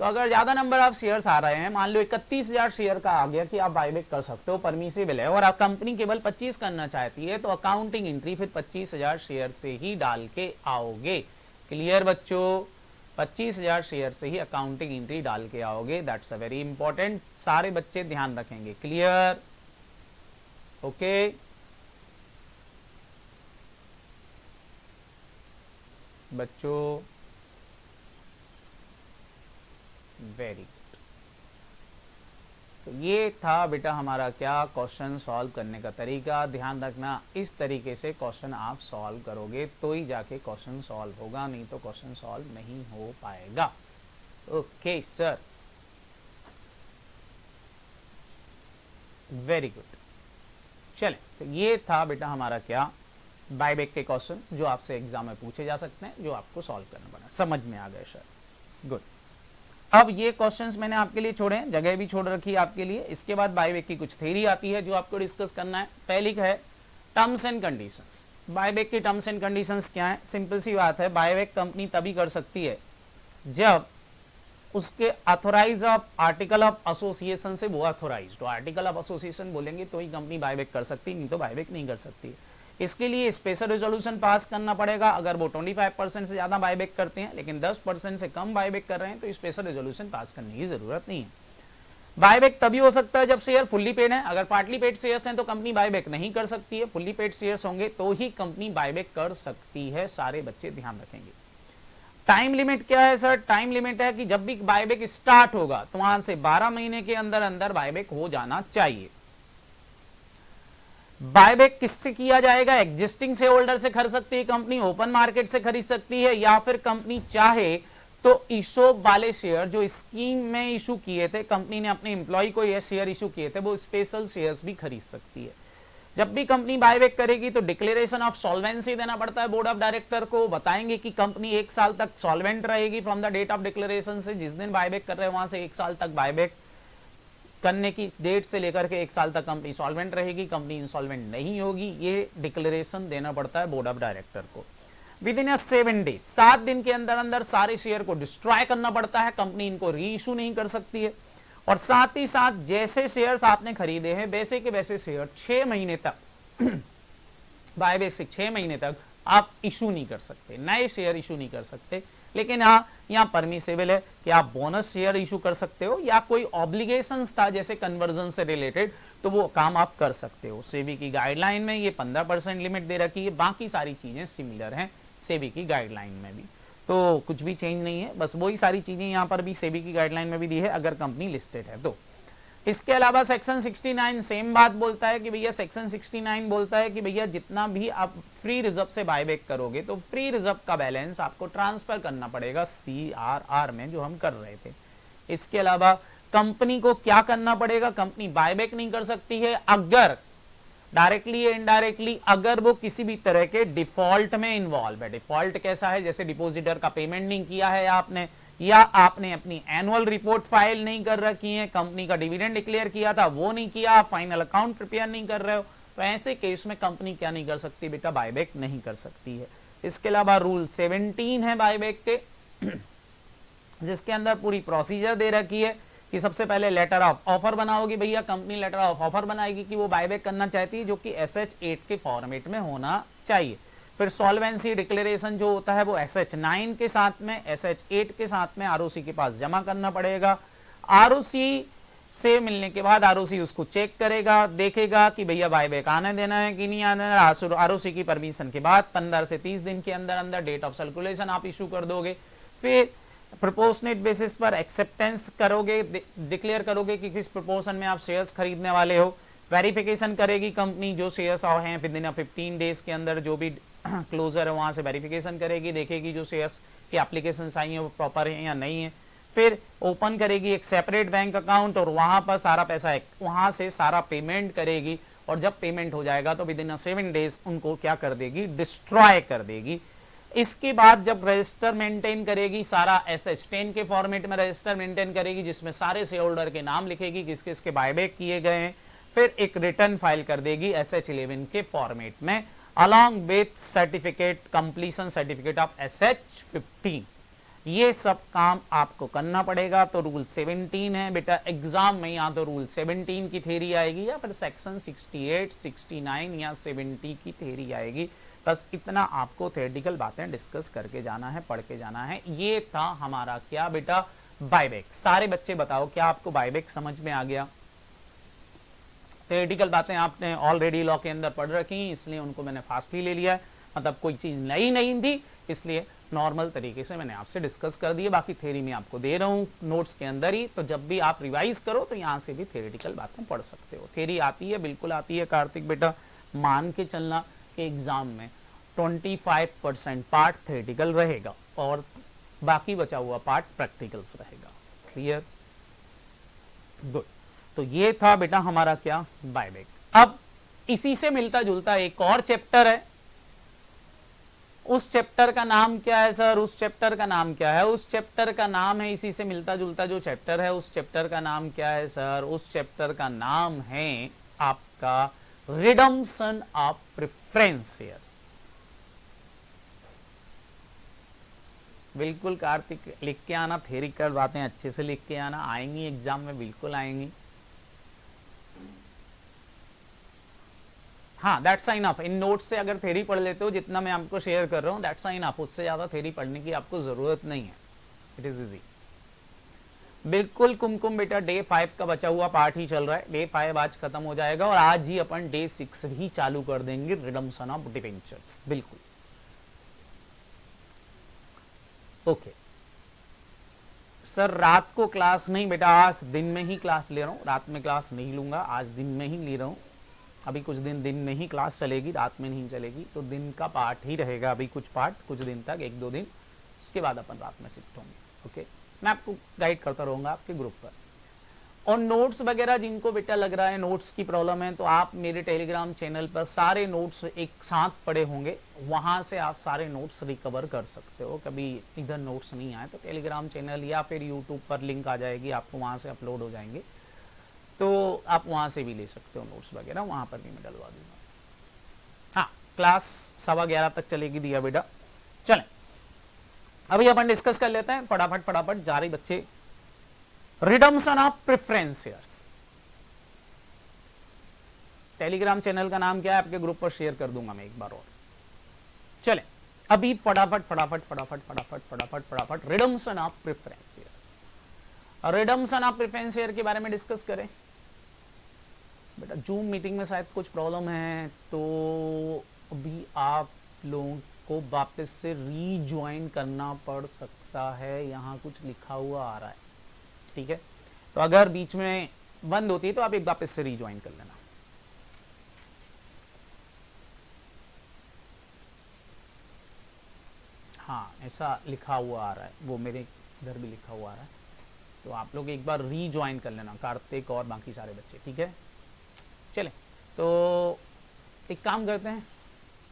तो अगर ज्यादा नंबर ऑफ शेयर्स आ रहे हैं, मान लो 31,000 शेयर का आ गया कि आप बायबैक कर सकते हो, परमिसिबल है, और आप कंपनी केवल 25 करना चाहती है, तो अकाउंटिंग एंट्री फिर 25,000 शेयर से ही डाल के आओगे। क्लियर बच्चों, 25,000 शेयर से ही अकाउंटिंग एंट्री डाल के आओगे। दैट्स अ वेरी इंपॉर्टेंट, सारे बच्चे ध्यान रखेंगे। Clear, okay. बच्चों वेरी गुड। तो ये था बेटा हमारा क्या क्वेश्चन सॉल्व करने का तरीका। ध्यान रखना, इस तरीके से क्वेश्चन आप सॉल्व करोगे तो ही जाके क्वेश्चन सॉल्व होगा, नहीं तो क्वेश्चन सॉल्व नहीं हो पाएगा। Okay sir, very good. चले, तो ये था बेटा हमारा क्या बायबैक के क्वेश्चंस जो आपसे एग्जाम में पूछे जा सकते हैं, जो आपको सॉल्व करना पड़ा। समझ में आ गए सर, गुड। अब ये क्वेश्चंस मैंने आपके लिए छोड़े हैं, जगह भी छोड़ रखी है आपके लिए। इसके बाद बायबैक की कुछ थ्योरी आती है जो आपको डिस्कस करना है। पहली है टर्म्स एंड कंडीशंस। बायबैक की टर्म्स एंड कंडीशंस क्या है? सिंपल सी बात है, बायबैक कंपनी तभी कर सकती है जब उसके authorise of article of association से वो ऑथोराइज, तो आर्टिकल ऑफ एसोसिएशन बोलेंगे तो ही कंपनी बायबैक कर सकती, नहीं तो बायबैक नहीं कर सकती। इसके लिए स्पेशल रेजोल्यूशन पास करना पड़ेगा। अगर वो 25% से ज्यादा बायबैक करते हैं लेकिन 10% से कम बायबैक कर रहे हैं तो स्पेशल रेजोल्यूशन पास करने की जरूरत नहीं है। बायबैक तभी हो सकता है जब शेयर फुल्ली पेड है। अगर पार्टली पेड शेयर्स हैं तो कंपनी बायबैक नहीं कर सकती है। फुल्ली पेड शेयर्स होंगे तो ही कंपनी बायबैक कर सकती है। सारे बच्चे ध्यान रखेंगे। टाइम लिमिट क्या है सर? टाइम लिमिट है कि जब भी बायबैक स्टार्ट होगा तो वहां से 12 महीने के अंदर अंदर बायबैक हो जाना चाहिए। बायबैक किससे किया जाएगा? एग्जिस्टिंग शेयर होल्डर से खरीद सकती है कंपनी, ओपन मार्केट से खरीद सकती है, या फिर कंपनी चाहे तो इशोप वाले शेयर जो स्कीम में इशू किए थे, कंपनी ने अपने एम्प्लॉय को ये शेयर इशू किए थे, वो स्पेशल शेयर्स भी खरीद सकती है। जब भी कंपनी बायबैक करेगी तो डिक्लेरेशन ऑफ सॉल्वेंसी देना पड़ता है बोर्ड ऑफ डायरेक्टर को। बताएंगे कि कंपनी 1 साल तक सॉल्वेंट रहेगी from the date of declaration से, जिस दिन बायबैक कर रहे हैं वहां से 1 साल तक बायबैक करने की डेट से लेकर के 1 साल तक कंपनी सॉल्वेंट रहेगी, कंपनी इंसॉल्वेंट नहीं होगी। ये डिक्लेरेशन देना पड़ता है बोर्ड ऑफ डायरेक्टर को। विद इन 7 डेज, 7 दिन के अंदर अंदर सारे शेयर को डिस्ट्रॉय करना पड़ता है। कंपनी इनको री इशू नहीं कर सकती है। और साथ ही साथ जैसे शेयर्स आपने खरीदे हैं वैसे के वैसे शेयर 6 महीने तक बायबैक से 6 महीने तक आप इशू नहीं कर सकते, नए शेयर इशू नहीं कर सकते। लेकिन हाँ, यहाँ परमिसेबल है कि आप बोनस शेयर इशू कर सकते हो या कोई ऑब्लिगेशंस था जैसे कन्वर्जन से रिलेटेड, तो वो काम आप कर सकते हो। सेबी की गाइडलाइन में ये 15% लिमिट दे रखी है, बाकी सारी चीजें सिमिलर हैं सेबी की गाइडलाइन में भी, तो कुछ भी चेंज नहीं है। बस वही सारी चीजें यहाँ पर भी सेबी की गाइडलाइन में भी दी है अगर कंपनी लिस्टेड है तो। इसके अलावा सेक्शन 69 सेम बात बोलता है कि भैया सेक्शन 69 बोलता है कि भैया जितना भी आप फ्री रिजर्व से बायबैक करोगे तो फ्री रिजर्व का बैलेंस आपको ट्रांसफर करना पड़ेगा CRR में, जो हम कर रहे थे। इसके अलावा कंपनी को क्या करना पड़ेगा, कंपनी बायबैक नहीं कर सकती है अगर डायरेक्टली या इनडायरेक्टली अगर वो किसी भी तरह के डिफॉल्ट में इन्वॉल्व है। डिफॉल्ट कैसा है, जैसे डिपोजिटर का पेमेंट नहीं किया है आपने, या आपने अपनी एनुअल रिपोर्ट फाइल नहीं कर रखी है, कंपनी का डिविडेंड डिक्लेयर किया था वो नहीं किया, आप फाइनल अकाउंट प्रिपेयर नहीं कर रहे हो, तो ऐसे केस में कंपनी क्या नहीं कर सकती बेटा, बायबैक नहीं कर सकती है। इसके अलावा रूल 17 है बायबैक के, जिसके अंदर पूरी प्रोसीजर दे रखी है कि सबसे पहले लेटर ऑफ ऑफर बनाओगी भैया, कंपनी लेटर ऑफ ऑफर बनाएगी कि वो बायबैक करना चाहती है, जो कि SH8 के फॉर्मेट में होना चाहिए। फिर सॉल्वेंसी डिक्लेरेशन जो होता है वो SH9 के साथ में, SH8 के साथ में ROC के पास जमा करना पड़ेगा। ROC से मिलने के बाद ROC उसको चेक करेगा, देखेगा कि भैया बायबैक आने देना है कि नहीं आने देना। ROC की परमिशन के बाद 15 से 30 दिन के अंदर अंदर डेट ऑफ सर्कुलेशन आप इशू कर दोगे। फिर प्रोपोर्शनेट बेसिस पर एक्सेप्टेंस करोगे, डिक्लेयर करोगे कि किस प्रोपोर्शन में आप शेयर्स खरीदने वाले हो। वेरिफिकेशन करेगी कंपनी, जो शेयर्स हैं विद इन 15 डेज के अंदर जो भी क्लोजर है वहां से वेरिफिकेशन करेगी, देखेगी जो शेयर्स की एप्लीकेशन आई है वो प्रॉपर है या नहीं है। फिर ओपन करेगी एक सेपरेट बैंक अकाउंट और वहां पर सारा पैसा वहां से सारा पेमेंट करेगी, और जब पेमेंट हो जाएगा तो विद इन 7 डेज उनको क्या कर देगी, डिस्ट्रॉय कर देगी। इसके बाद जब रजिस्टर मेंटेन करेगी, सारा SH10 के फॉर्मेट में रजिस्टर मेंटेन करेगी, जिसमें सारे शेयर होल्डर के नाम लिखेगी, किस किस के बायबैक किए गए हैं। फिर एक रिटर्न फाइल कर देगी SH11 के फॉर्मेट में along with certificate, completion certificate of SH15। ये सब काम आपको करना पड़ेगा। तो रूल 17 है बेटा, एग्जाम में या तो रूल 17 की थ्योरी आएगी या फिर सेक्शन 68, 69 या 70 की थ्योरी आएगी। बस इतना आपको थ्योरेटिकल बातें डिस्कस करके जाना है, पढ़ के जाना है। ये था हमारा क्या बेटा, बायबैक। सारे बच्चे बताओ क्या आपको बायबैक समझ में आ गया? थ्योरेटिकल बातें आपने ऑलरेडी लॉ के अंदर पढ़ रखी, इसलिए उनको मैंने फास्टली ले लिया है, मतलब कोई चीज नई नहीं थी, इसलिए नॉर्मल तरीके से मैंने आपसे डिस्कस कर दिया। बाकी थ्योरी में आपको दे रहा हूँ नोट्स के अंदर ही, तो जब भी आप रिवाइज करो तो यहाँ से भी थ्योरेटिकल बातें पढ़ सकते हो। थ्योरी आती है, बिल्कुल आती है कार्तिक बेटा, मान के चलना कि एग्जाम में 25% पार्ट थ्योरेटिकल रहेगा और बाकी बचा हुआ पार्ट प्रैक्टिकल्स रहेगा। Clear, good. तो ये था बेटा हमारा क्या, बायबैक। अब इसी से मिलता जुलता एक और चैप्टर है, उस चैप्टर का नाम क्या है सर? उस चैप्टर का नाम क्या है? उस चैप्टर का नाम है, इसी से मिलता जुलता जो चैप्टर है उस चैप्टर का नाम क्या है सर? उस चैप्टर का नाम है आपका रिडम्पशन ऑफ प्रेफरेंस शेयर्स। बिल्कुल कार्तिक, लिख के आना, थ्योरिकल बातें अच्छे से लिख के आना, आएंगी एग्जाम में, बिल्कुल आएंगी। हाँ, दैट्स इनफ। इन नोट्स से अगर थ्योरी पढ़ लेते हो जितना मैं आपको शेयर कर रहा हूँ, दैट्स इनफ। उससे ज्यादा थ्योरी पढ़ने की आपको जरूरत नहीं है, इट इज इजी। बिल्कुल कुमकुम बेटा, डे 5 का बचा हुआ पार्ट ही चल रहा है। डे 5 आज खत्म हो जाएगा और आज ही अपन डे 6 भी चालू कर देंगे, रिडम्पशन ऑफ डिबेंचर्स। बिल्कुल ओके सर, रात को क्लास नहीं बेटा, आज दिन में ही क्लास ले रहा हूँ। रात में क्लास नहीं लूंगा, आज दिन में ही ले रहा हूँ। अभी कुछ दिन में ही क्लास चलेगी, रात में नहीं चलेगी, तो दिन का पार्ट ही रहेगा अभी कुछ पार्ट, कुछ दिन तक, 1-2 दिन, उसके बाद अपन रात में शिफ्ट होंगे। ओके, मैं आपको गाइड करता रहूंगा आपके ग्रुप पर। और नोट्स वगैरह जिनको बेटा लग रहा है नोट्स की प्रॉब्लम है, तो आप मेरे टेलीग्राम चैनल पर सारे नोट्स एक साथ पड़े होंगे, वहां से आप सारे नोट्स रिकवर कर सकते हो। कभी इधर नोट्स नहीं आए तो टेलीग्राम चैनल या फिर यूट्यूब पर लिंक आ जाएगी, आपको वहां से अपलोड हो जाएंगे, तो आप वहां से भी ले सकते हो नोट्स वगैरह, वहां पर भी मैं डलवा दूंगा। हाँ, क्लास 11:15 तक चलेगी दिया बेटा। चलें अभी अपन डिस्कस कर लेते हैं फटाफट जारी बच्चे। Redemption of preference shares, Telegram channel का नाम क्या है आपके ग्रुप पर शेयर कर दूंगा मैं एक बार और। चलें अभी फटाफट redemption of preference shares, redemption of preference share के बारे में डिस्कस करें। बेटा जूम मीटिंग में शायद कुछ प्रॉब्लम है, तो अभी आप लोगों को वापस से रीज्वाइन करना पड़ सकता है, यहाँ कुछ लिखा हुआ आ रहा है, ठीक है। तो अगर बीच में बंद होती है तो आप एक वापस से रीज्वाइन कर लेना। हाँ ऐसा लिखा हुआ आ रहा है, वो मेरे इधर भी लिखा हुआ आ रहा है, तो आप लोग एक बार रीज्वाइन कर लेना, कार्तिक और बाकी सारे बच्चे, ठीक है। चलें तो एक काम करते हैं,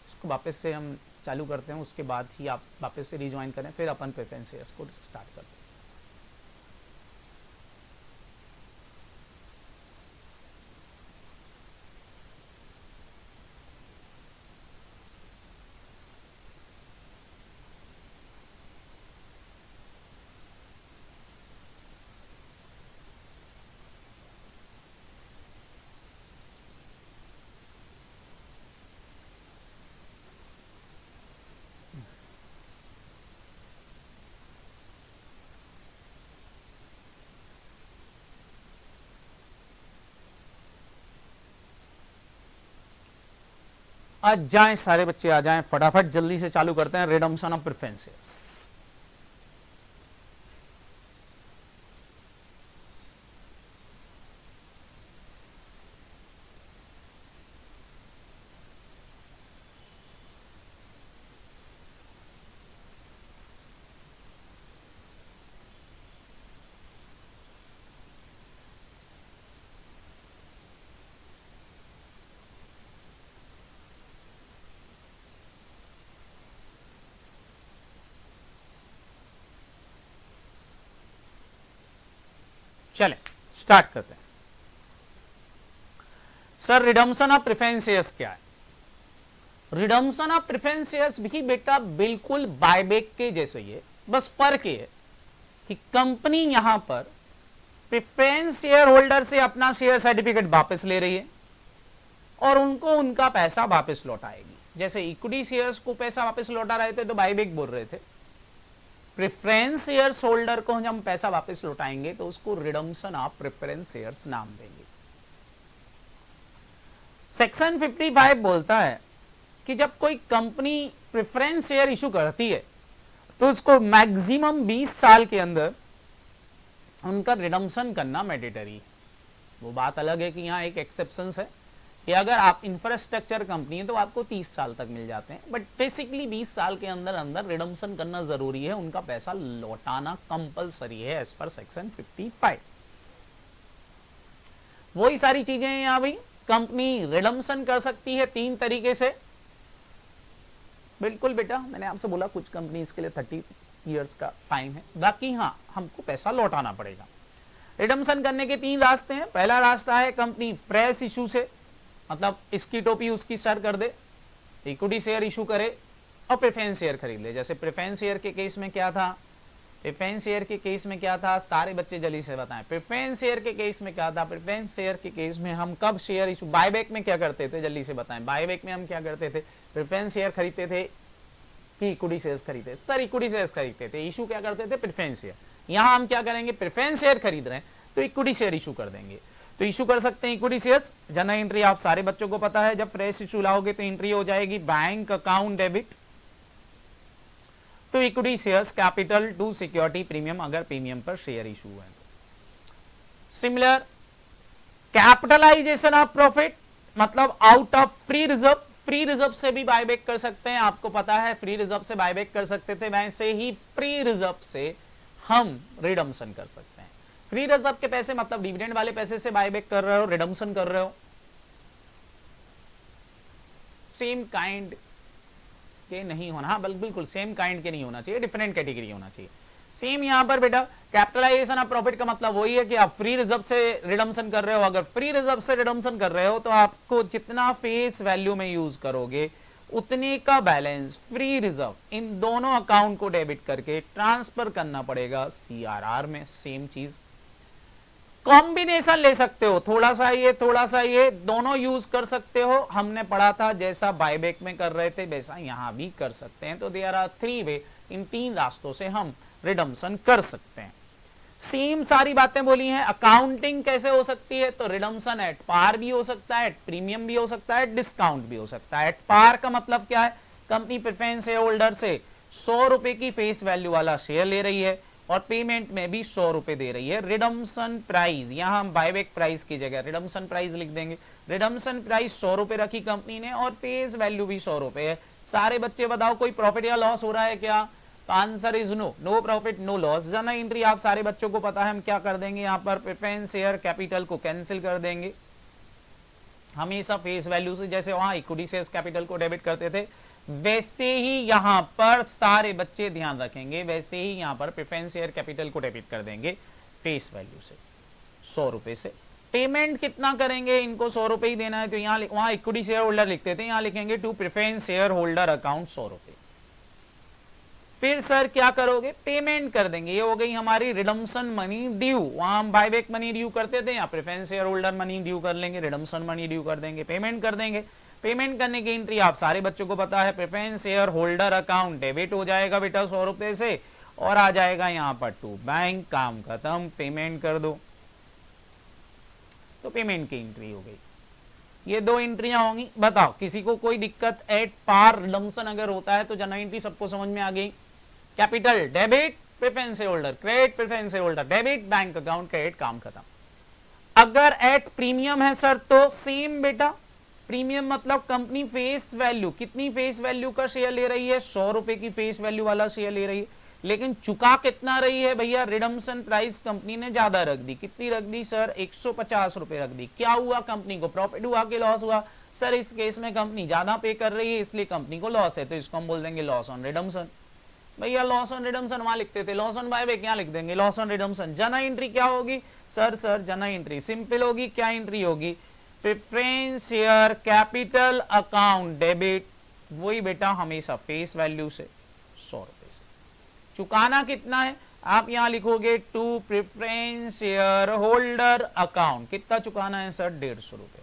इसको वापस से हम चालू करते हैं, उसके बाद ही आप वापस से रीज्वाइन करें, फिर अपन प्रेफरेंसेस को स्टार्ट करते हैं। आज जाएं सारे बच्चे, आ जाएं फटाफट, जल्दी से चालू करते हैं रिडम्पशन ऑफ प्रेफरेंसेस। चलें स्टार्ट करते हैं। सर रिडम्पशन ऑफ प्रेफरेंस क्या है? रिडम्पशन ऑफ प्रेफरेंस भी बेटा बिल्कुल बायबैक के जैसे ही है, बस फर्क ये है कि कंपनी यहां पर प्रेफरेंस शेयर होल्डर से अपना शेयर सर्टिफिकेट वापस ले रही है और उनको उनका पैसा वापस लौटाएगी। जैसे इक्विटी शेयर्स को पैसा वापस लौटा रहे थे तो बायबैक बोल रहे थे, प्रेफरेंस शेयर्स होल्डर को जब हम पैसा वापस लौटाएंगे तो उसको रिडम्पशन ऑफ प्रेफरेंस शेयर्स नाम देंगे। सेक्शन 55 बोलता है कि जब कोई कंपनी प्रेफरेंस शेयर इशू करती है तो उसको मैक्सिमम 20 साल के अंदर उनका रिडम्पशन करना मैंडेटरी। वो बात अलग है कि यहाँ एक एक्सेप्शन है कि अगर आप इंफ्रास्ट्रक्चर कंपनी है तो आपको 30 साल तक मिल जाते हैं, बट बेसिकली 20 साल के अंदर अंदर रिडम्पशन करना जरूरी है, उनका पैसा लौटाना कंपलसरी है एज पर सेक्शन 55। वही सारी चीजें हैं यहाँ भी। कंपनी रिडम्पशन कर सकती है 3 तरीके से। बिल्कुल बेटा, मैंने आपसे बोला कुछ कंपनीज के लिए 30 इयर्स का टाइम है, बाकी हाँ हमको पैसा लौटाना पड़ेगा। रिडम्पशन करने के 3 रास्ते हैं। पहला रास्ता है कंपनी फ्रेश इशू से, मतलब इसकी टोपी उसकी सर कर दे, इक्विटी शेयर इशू करे और प्रेफरेंस शेयर खरीद ले। जैसे प्रेफरेंस शेयर के केस में क्या था, प्रेफरेंस शेयर के केस में क्या था, सारे बच्चे जल्दी से बताएं। प्रेफरेंस शेयर के केस में क्या था? प्रेफरेंस शेयर के केस में हम कब शेयर इशू, बायबैक में क्या करते थे, जल्दी से बताएं। बायबैक में हम क्या करते थे? प्रेफरेंस शेयर खरीदते थे कि इक्विटी शेयर्स खरीदते थे? सर इक्विटी शेयर्स खरीदते थे। इशू क्या करते थे? Preference share. यहां हम क्या करेंगे? प्रेफरेंस शेयर खरीद रहे हैं तो इक्विटी शेयर इशू कर देंगे। तो इशू कर सकते हैं इक्विटी शेयर्स। जनरल एंट्री आप सारे बच्चों को पता है, जब फ्रेश इशू लाओगे तो एंट्री हो जाएगी bank account debit to equity shares capital to security premium, अगर प्रीमियम पर शेयर इशू है। सिमिलर कैपिटलाइजेशन ऑफ प्रॉफिट, मतलब out of free reserve. Free reserve से भी बायबैक कर सकते हैं, आपको पता है फ्री रिजर्व से बायबैक कर सकते थे, वैसे ही फ्री रिजर्व से हम रिडम्पशन कर सकते हैं। फ्री रिजर्व के पैसे मतलब डिविडेंड वाले पैसे से बायबैक कर रहे हो, रिडम्पशन कर रहे हो, सेम काइंड के नहीं होना। हाँ बिल्कुल सेम काइंड के नहीं होना चाहिए, डिफरेंट कैटेगरी होना चाहिए। सेम यहां पर बेटा कैपिटलाइजेशन ऑफ प्रॉफिट का मतलब वही है कि आप फ्री रिजर्व से रिडम्पशन कर रहे हो। अगर फ्री रिजर्व से रिडम्पशन कर रहे हो तो आपको जितना फेस वैल्यू में यूज करोगे उतने का बैलेंस फ्री रिजर्व इन दोनों अकाउंट को डेबिट करके ट्रांसफर करना पड़ेगा सीआरआर में। सेम चीज कॉम्बिनेशन ले सकते हो, थोड़ा सा ये दोनों यूज कर सकते हो। हमने पढ़ा था जैसा बायबैक में कर रहे थे वैसा यहां भी कर सकते हैं। तो देयर आर 3 वे, इन 3 रास्तों से हम रिडम्पशन कर सकते हैं। सेम सारी बातें बोली हैं। अकाउंटिंग कैसे हो सकती है? तो रिडम्पशन एट पार भी हो सकता है, एट प्रीमियम भी हो सकता है, डिस्काउंट भी हो सकता है। एट पार का मतलब क्या है? कंपनी प्रेफरेंस शेयर होल्डर से 100 रुपए की फेस वैल्यू वाला शेयर ले रही है, और पेमेंट में भी 100 रुपए दे रही है। रिडम्पशन प्राइस, यहां हम बायबैक प्राइस की जगह रिडम्पशन प्राइस लिख देंगे। रिडम्पशन प्राइस 100 रुपए रखी कंपनी ने और फेस वैल्यू भी 100 रुपए है। सारे बच्चे बताओ कोई प्रॉफिट या लॉस हो रहा है क्या? तो answer is no, no profit no loss. Journal entry आप सारे बच्चों को पता है, हम क्या कर देंगे यहाँ पर प्रेफरेंस शेयर कैपिटल को कैंसिल कर देंगे। हमेशा फेस वैल्यू से, जैसे वहां इक्विटी शेयर कैपिटल को डेबिट करते थे, वैसे ही यहां पर सारे बच्चे ध्यान रखेंगे, वैसे ही यहां पर प्रेफरेंस शेयर कैपिटल को डेबिट कर देंगे फेस वैल्यू से 100 रुपए से। पेमेंट कितना करेंगे, इनको 100 रुपए ही देना है, तो यहाँ वहां इक्विटी शेयर होल्डर लिखते थे, यहां लिखेंगे to preference share holder account 100 रुपए। फिर सर क्या करोगे, पेमेंट कर देंगे। ये हो गई हमारी रिडम्पशन मनी ड्यू, वहां हम बायबैक मनी ड्यू करते थे, यहाँ preference share holder money due कर लेंगे, रिडम्पशन मनी ड्यू कर देंगे, पेमेंट कर देंगे। पेमेंट करने की एंट्री आप सारे बच्चों को पता है, preference share holder account debit हो जाएगा बेटा 100 रुपए से, और आ जाएगा यहाँ पर टू बैंक, काम खत्म, पेमेंट कर दो, तो पेमेंट की एंट्री हो गई। ये दो एंट्रियां होंगी। बताओ किसी को कोई दिक्कत? एट पार रिडम्पशन अगर होता है तो जनरल एंट्री सबको समझ में आ गई। Capital debit, preference share holder credit, preference share holder debit, bank account credit, काम खत्म। अगर एट प्रीमियम है सर तो सेम बेटा, प्रीमियम मतलब कंपनी फेस वैल्यू, कितनी फेस वैल्यू का शेयर ले रही है? 100 रुपए की फेस वैल्यू वाला शेयर ले रही है, लेकिन चुका कितना रही है भैया? रिडम्पशन प्राइस कंपनी ने ज्यादा रख दी। कितनी रख दी सर? 150 रुपए रख दी। क्या हुआ, कंपनी को प्रॉफिट हुआ कि लॉस हुआ? सर इस केस में कंपनी ज्यादा पे कर रही है इसलिए कंपनी को लॉस है, तो इसको हम बोल देंगे लॉस ऑन रिडम्पशन। भैया लॉस ऑन रिडम्पशन वहां लिखते थे, लॉस ऑन बायबैक यहाँ लिख देंगे loss on redemption. General entry क्या होगी सर? जनरल एंट्री सिंपल होगी, क्या एंट्री होगी? Preference share capital account debit, वही बेटा हमेशा फेस वैल्यू से 100 रुपए से। चुकाना कितना है? आप यहां लिखोगे to preference share holder account, कितना चुकाना है सर? 150 रुपए।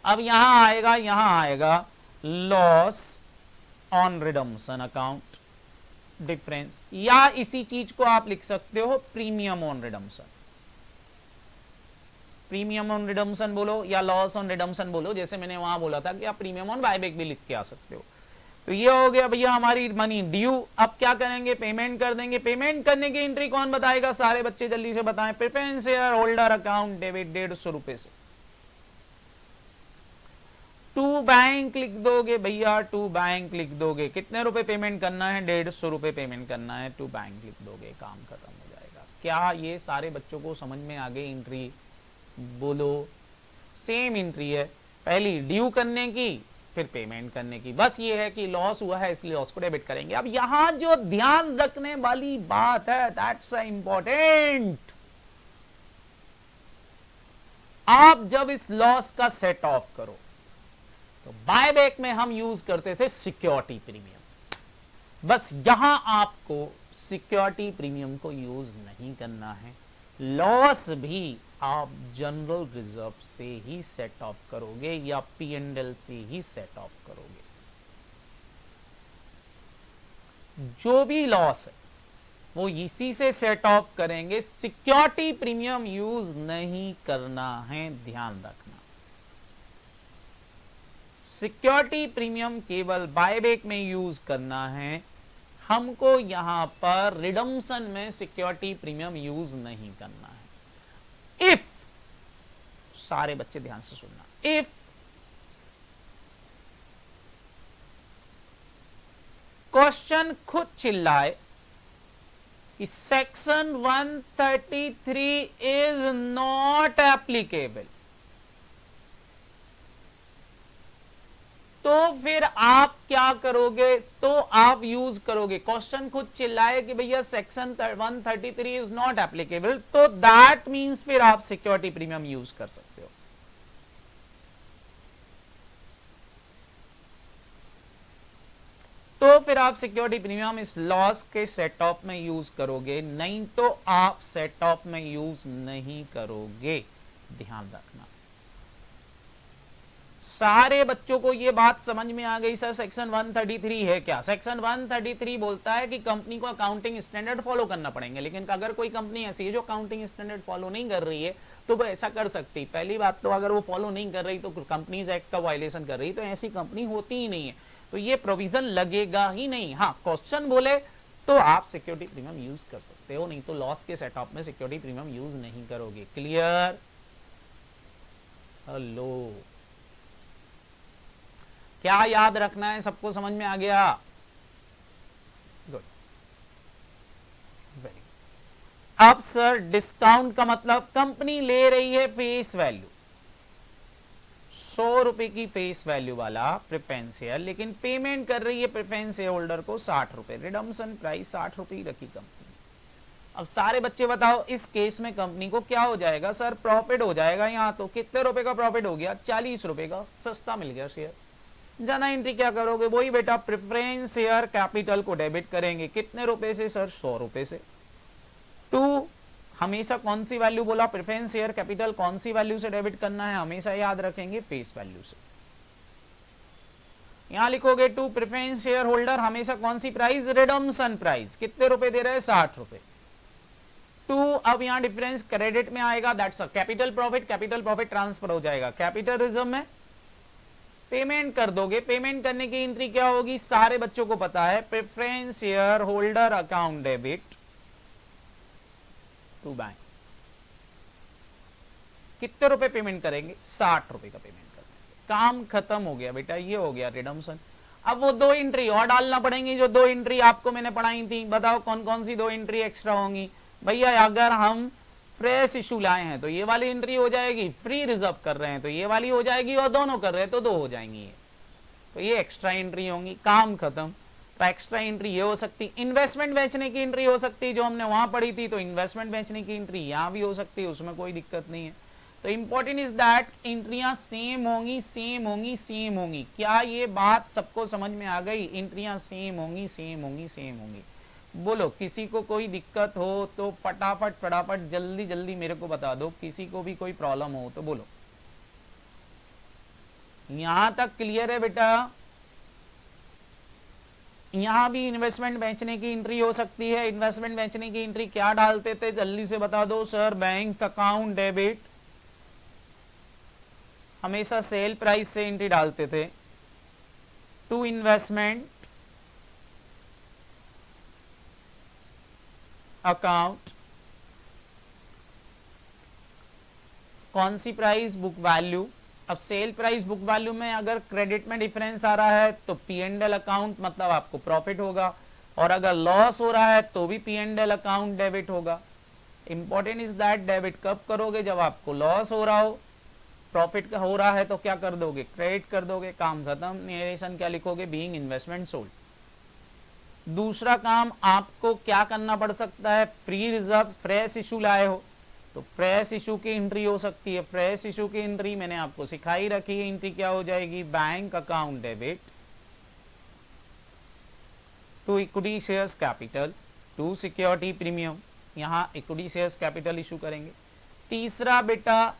अब यहां आएगा loss on redemption account difference, या इसी चीज को आप लिख सकते हो premium on redemption. Premium on redemption बोलो या लॉस ऑन रिडम्पशन बोलो, जैसे मैंने वहां बोला था कि आप प्रीमियम ऑन बायबैक भी लिख के आ सकते हो। तो ये हो गया भैया हमारी मनी ड्यू। अब क्या करेंगे, पेमेंट कर देंगे। पेमेंट करने की एंट्री कौन बताएगा? सारे बच्चे जल्दी से बताएं। Preference share holder account debit 150 रुपए से। टू बैंक लिख दोगे भैया, टू बैंक लिख दोगे। कितने रुपए पेमेंट करना है? 150 रुपए पेमेंट करना है, टू बैंक लिख दोगे, काम खत्म हो जाएगा। क्या ये सारे बच्चों को समझ में आ गई एंट्री? बोलो। सेम एंट्री है, पहली ड्यू करने की फिर पेमेंट करने की, बस ये है कि लॉस हुआ है इसलिए लॉस को डेबिट करेंगे। अब यहां जो ध्यान रखने वाली बात है, दैट्स इंपॉर्टेंट, आप जब इस लॉस का सेट ऑफ करो तो बायबैक में हम यूज करते थे सिक्योरिटी प्रीमियम, बस यहां आपको सिक्योरिटी प्रीमियम को यूज नहीं करना है। लॉस भी आप जनरल रिजर्व से ही सेट ऑफ करोगे या P&L से ही सेट ऑफ करोगे। जो भी लॉस है वो इसी से सेट ऑफ करेंगे, सिक्योरिटी प्रीमियम यूज नहीं करना है, ध्यान रखना। सिक्योरिटी प्रीमियम केवल बायबैक में यूज करना है, हमको यहां पर रिडम्पशन में सिक्योरिटी प्रीमियम यूज नहीं करना है। इफ, सारे बच्चे ध्यान से सुनना, इफ क्वेश्चन खुद चिल्लाए कि सेक्शन 133 इज नॉट एप्लीकेबल, तो फिर आप क्या करोगे? तो आप यूज करोगे, क्वेश्चन खुद चिल्लाए कि भैया सेक्शन 133 इज नॉट एप्लीकेबल, तो दैट मींस फिर आप सिक्योरिटी प्रीमियम यूज कर सकते हो। तो फिर आप सिक्योरिटी प्रीमियम इस लॉस के सेट ऑफ में यूज करोगे, नहीं तो आप सेट ऑफ में यूज नहीं करोगे, ध्यान रखना। सारे बच्चों को यह बात समझ में आ गई? सर सेक्शन 133 है क्या? सेक्शन 133 बोलता है कि कंपनी को अकाउंटिंग स्टैंडर्ड फॉलो करना पड़ेंगे, लेकिन अगर कोई कंपनी ऐसी है जो अकाउंटिंग स्टैंडर्ड फॉलो नहीं कर रही है तो वो ऐसा कर सकती है। पहली बात तो अगर वो फॉलो नहीं कर रही तो कंपनीज एक्ट का वायलेशन कर रही, तो ऐसी कंपनी होती ही नहीं है, तो ये प्रोविजन लगेगा ही नहीं। हाँ, क्वेश्चन बोले तो आप सिक्योरिटी प्रीमियम यूज कर सकते हो, नहीं तो लॉस के सेटअप में सिक्योरिटी प्रीमियम यूज नहीं करोगे। क्लियर? हेलो, क्या याद रखना है? सबको समझ में आ गया? Good, very. अब सर डिस्काउंट का मतलब कंपनी ले रही है फेस वैल्यू 100 रुपए की फेस वैल्यू वाला प्रेफरेंस शेयर, लेकिन पेमेंट कर रही है प्रेफरेंस शेयर होल्डर को 60 रुपए। रिडम्पशन प्राइस 60 रुपए ही रखी कंपनी। अब सारे बच्चे बताओ इस केस में कंपनी को क्या हो जाएगा? सर प्रॉफिट हो जाएगा। यहाँ तो कितने रुपए का प्रॉफिट हो गया? 40 रुपए का, सस्ता मिल गया शेयर। जाना एंट्री क्या करोगे? वही बेटा, प्रेफरेंस शेयर कैपिटल को डेबिट करेंगे। कितने रुपए से सर? 100 रुपए से। टू, हमेशा कौन सी वैल्यू बोला? प्रेफरेंस शेयर कैपिटल कौन सी वैल्यू से डेबिट करना है? हमेशा याद रखेंगे फेस वैल्यू से। यहां लिखोगे टू प्रेफरेंस शेयर होल्डर, हमेशा कौन सी प्राइस? Redemption price. कितने रुपए दे रहे हैं? 60 रुपए। टू, अब यहां डिफरेंस क्रेडिट में आएगा, that's a capital profit. Capital profit transfer हो जाएगा कैपिटल रिजर्व में, पेमेंट कर दोगे। पेमेंट करने की एंट्री क्या होगी? सारे बच्चों को पता है, preference share holder account debit to bank. कितने रुपए पेमेंट करेंगे? 60 रुपए का पेमेंट करेंगे। काम खत्म हो गया बेटा, ये हो गया रिडम्पशन। अब वो दो एंट्री और डालना पड़ेंगी, जो दो एंट्री आपको मैंने पढ़ाई थी। बताओ कौन कौन सी दो एंट्री एक्स्ट्रा होंगी? भैया अगर हम फ्रेश इशू लाए हैं तो ये वाली एंट्री हो जाएगी, फ्री रिजर्व कर रहे हैं तो ये वाली हो जाएगी, और दोनों कर रहे हैं तो दो हो जाएंगी ये। तो ये एक्स्ट्रा एंट्री होंगी, काम खत्म। तो एक्स्ट्रा एंट्री ये हो सकती, इन्वेस्टमेंट बेचने की एंट्री हो सकती, जो हमने वहां पढ़ी थी। तो इन्वेस्टमेंट बेचने की एंट्री यहां भी हो सकती है, उसमें कोई दिक्कत नहीं है। तो इंपॉर्टेंट इज दैट एंट्रियां सेम होंगी, सेम होंगी, सेम होंगी। क्या ये बात सबको समझ में आ गई? एंट्रियां सेम होंगी, सेम होंगी, सेम होंगी। बोलो, किसी को कोई दिक्कत हो तो फटाफट फटाफट जल्दी जल्दी मेरे को बता दो। किसी को भी कोई प्रॉब्लम हो तो बोलो। यहां तक क्लियर है बेटा? यहां भी इन्वेस्टमेंट बेचने की एंट्री हो सकती है। इन्वेस्टमेंट बेचने की एंट्री क्या डालते थे? जल्दी से बता दो सर। बैंक अकाउंट डेबिट, हमेशा सेल प्राइस से एंट्री डालते थे। टू इन्वेस्टमेंट अकाउंट, कौन सी प्राइस? Book value. अब सेल प्राइस बुक वैल्यू में अगर क्रेडिट में डिफरेंस आ रहा है तो पी एंड एल अकाउंट, मतलब आपको प्रॉफिट होगा, और अगर लॉस हो रहा है तो भी P and L account debit होगा। इंपॉर्टेंट इज दैट डेबिट कब करोगे? जब आपको लॉस हो रहा हो। प्रॉफिट का हो रहा है तो क्या कर दोगे? क्रेडिट कर दोगे, काम खत्म। नरेशन क्या लिखोगे? Being investment sold. दूसरा काम आपको क्या करना पड़ सकता है? फ्री रिजर्व, फ्रेश इशू लाए हो तो फ्रेश इशू की एंट्री हो सकती है। फ्रेश इशू की एंट्री मैंने आपको सिखाई रखी है। एंट्री क्या हो जाएगी? Bank account debit to equity shares capital to security premium. यहां इक्विटी शेयर्स कैपिटल इशू करेंगे। तीसरा बेटा,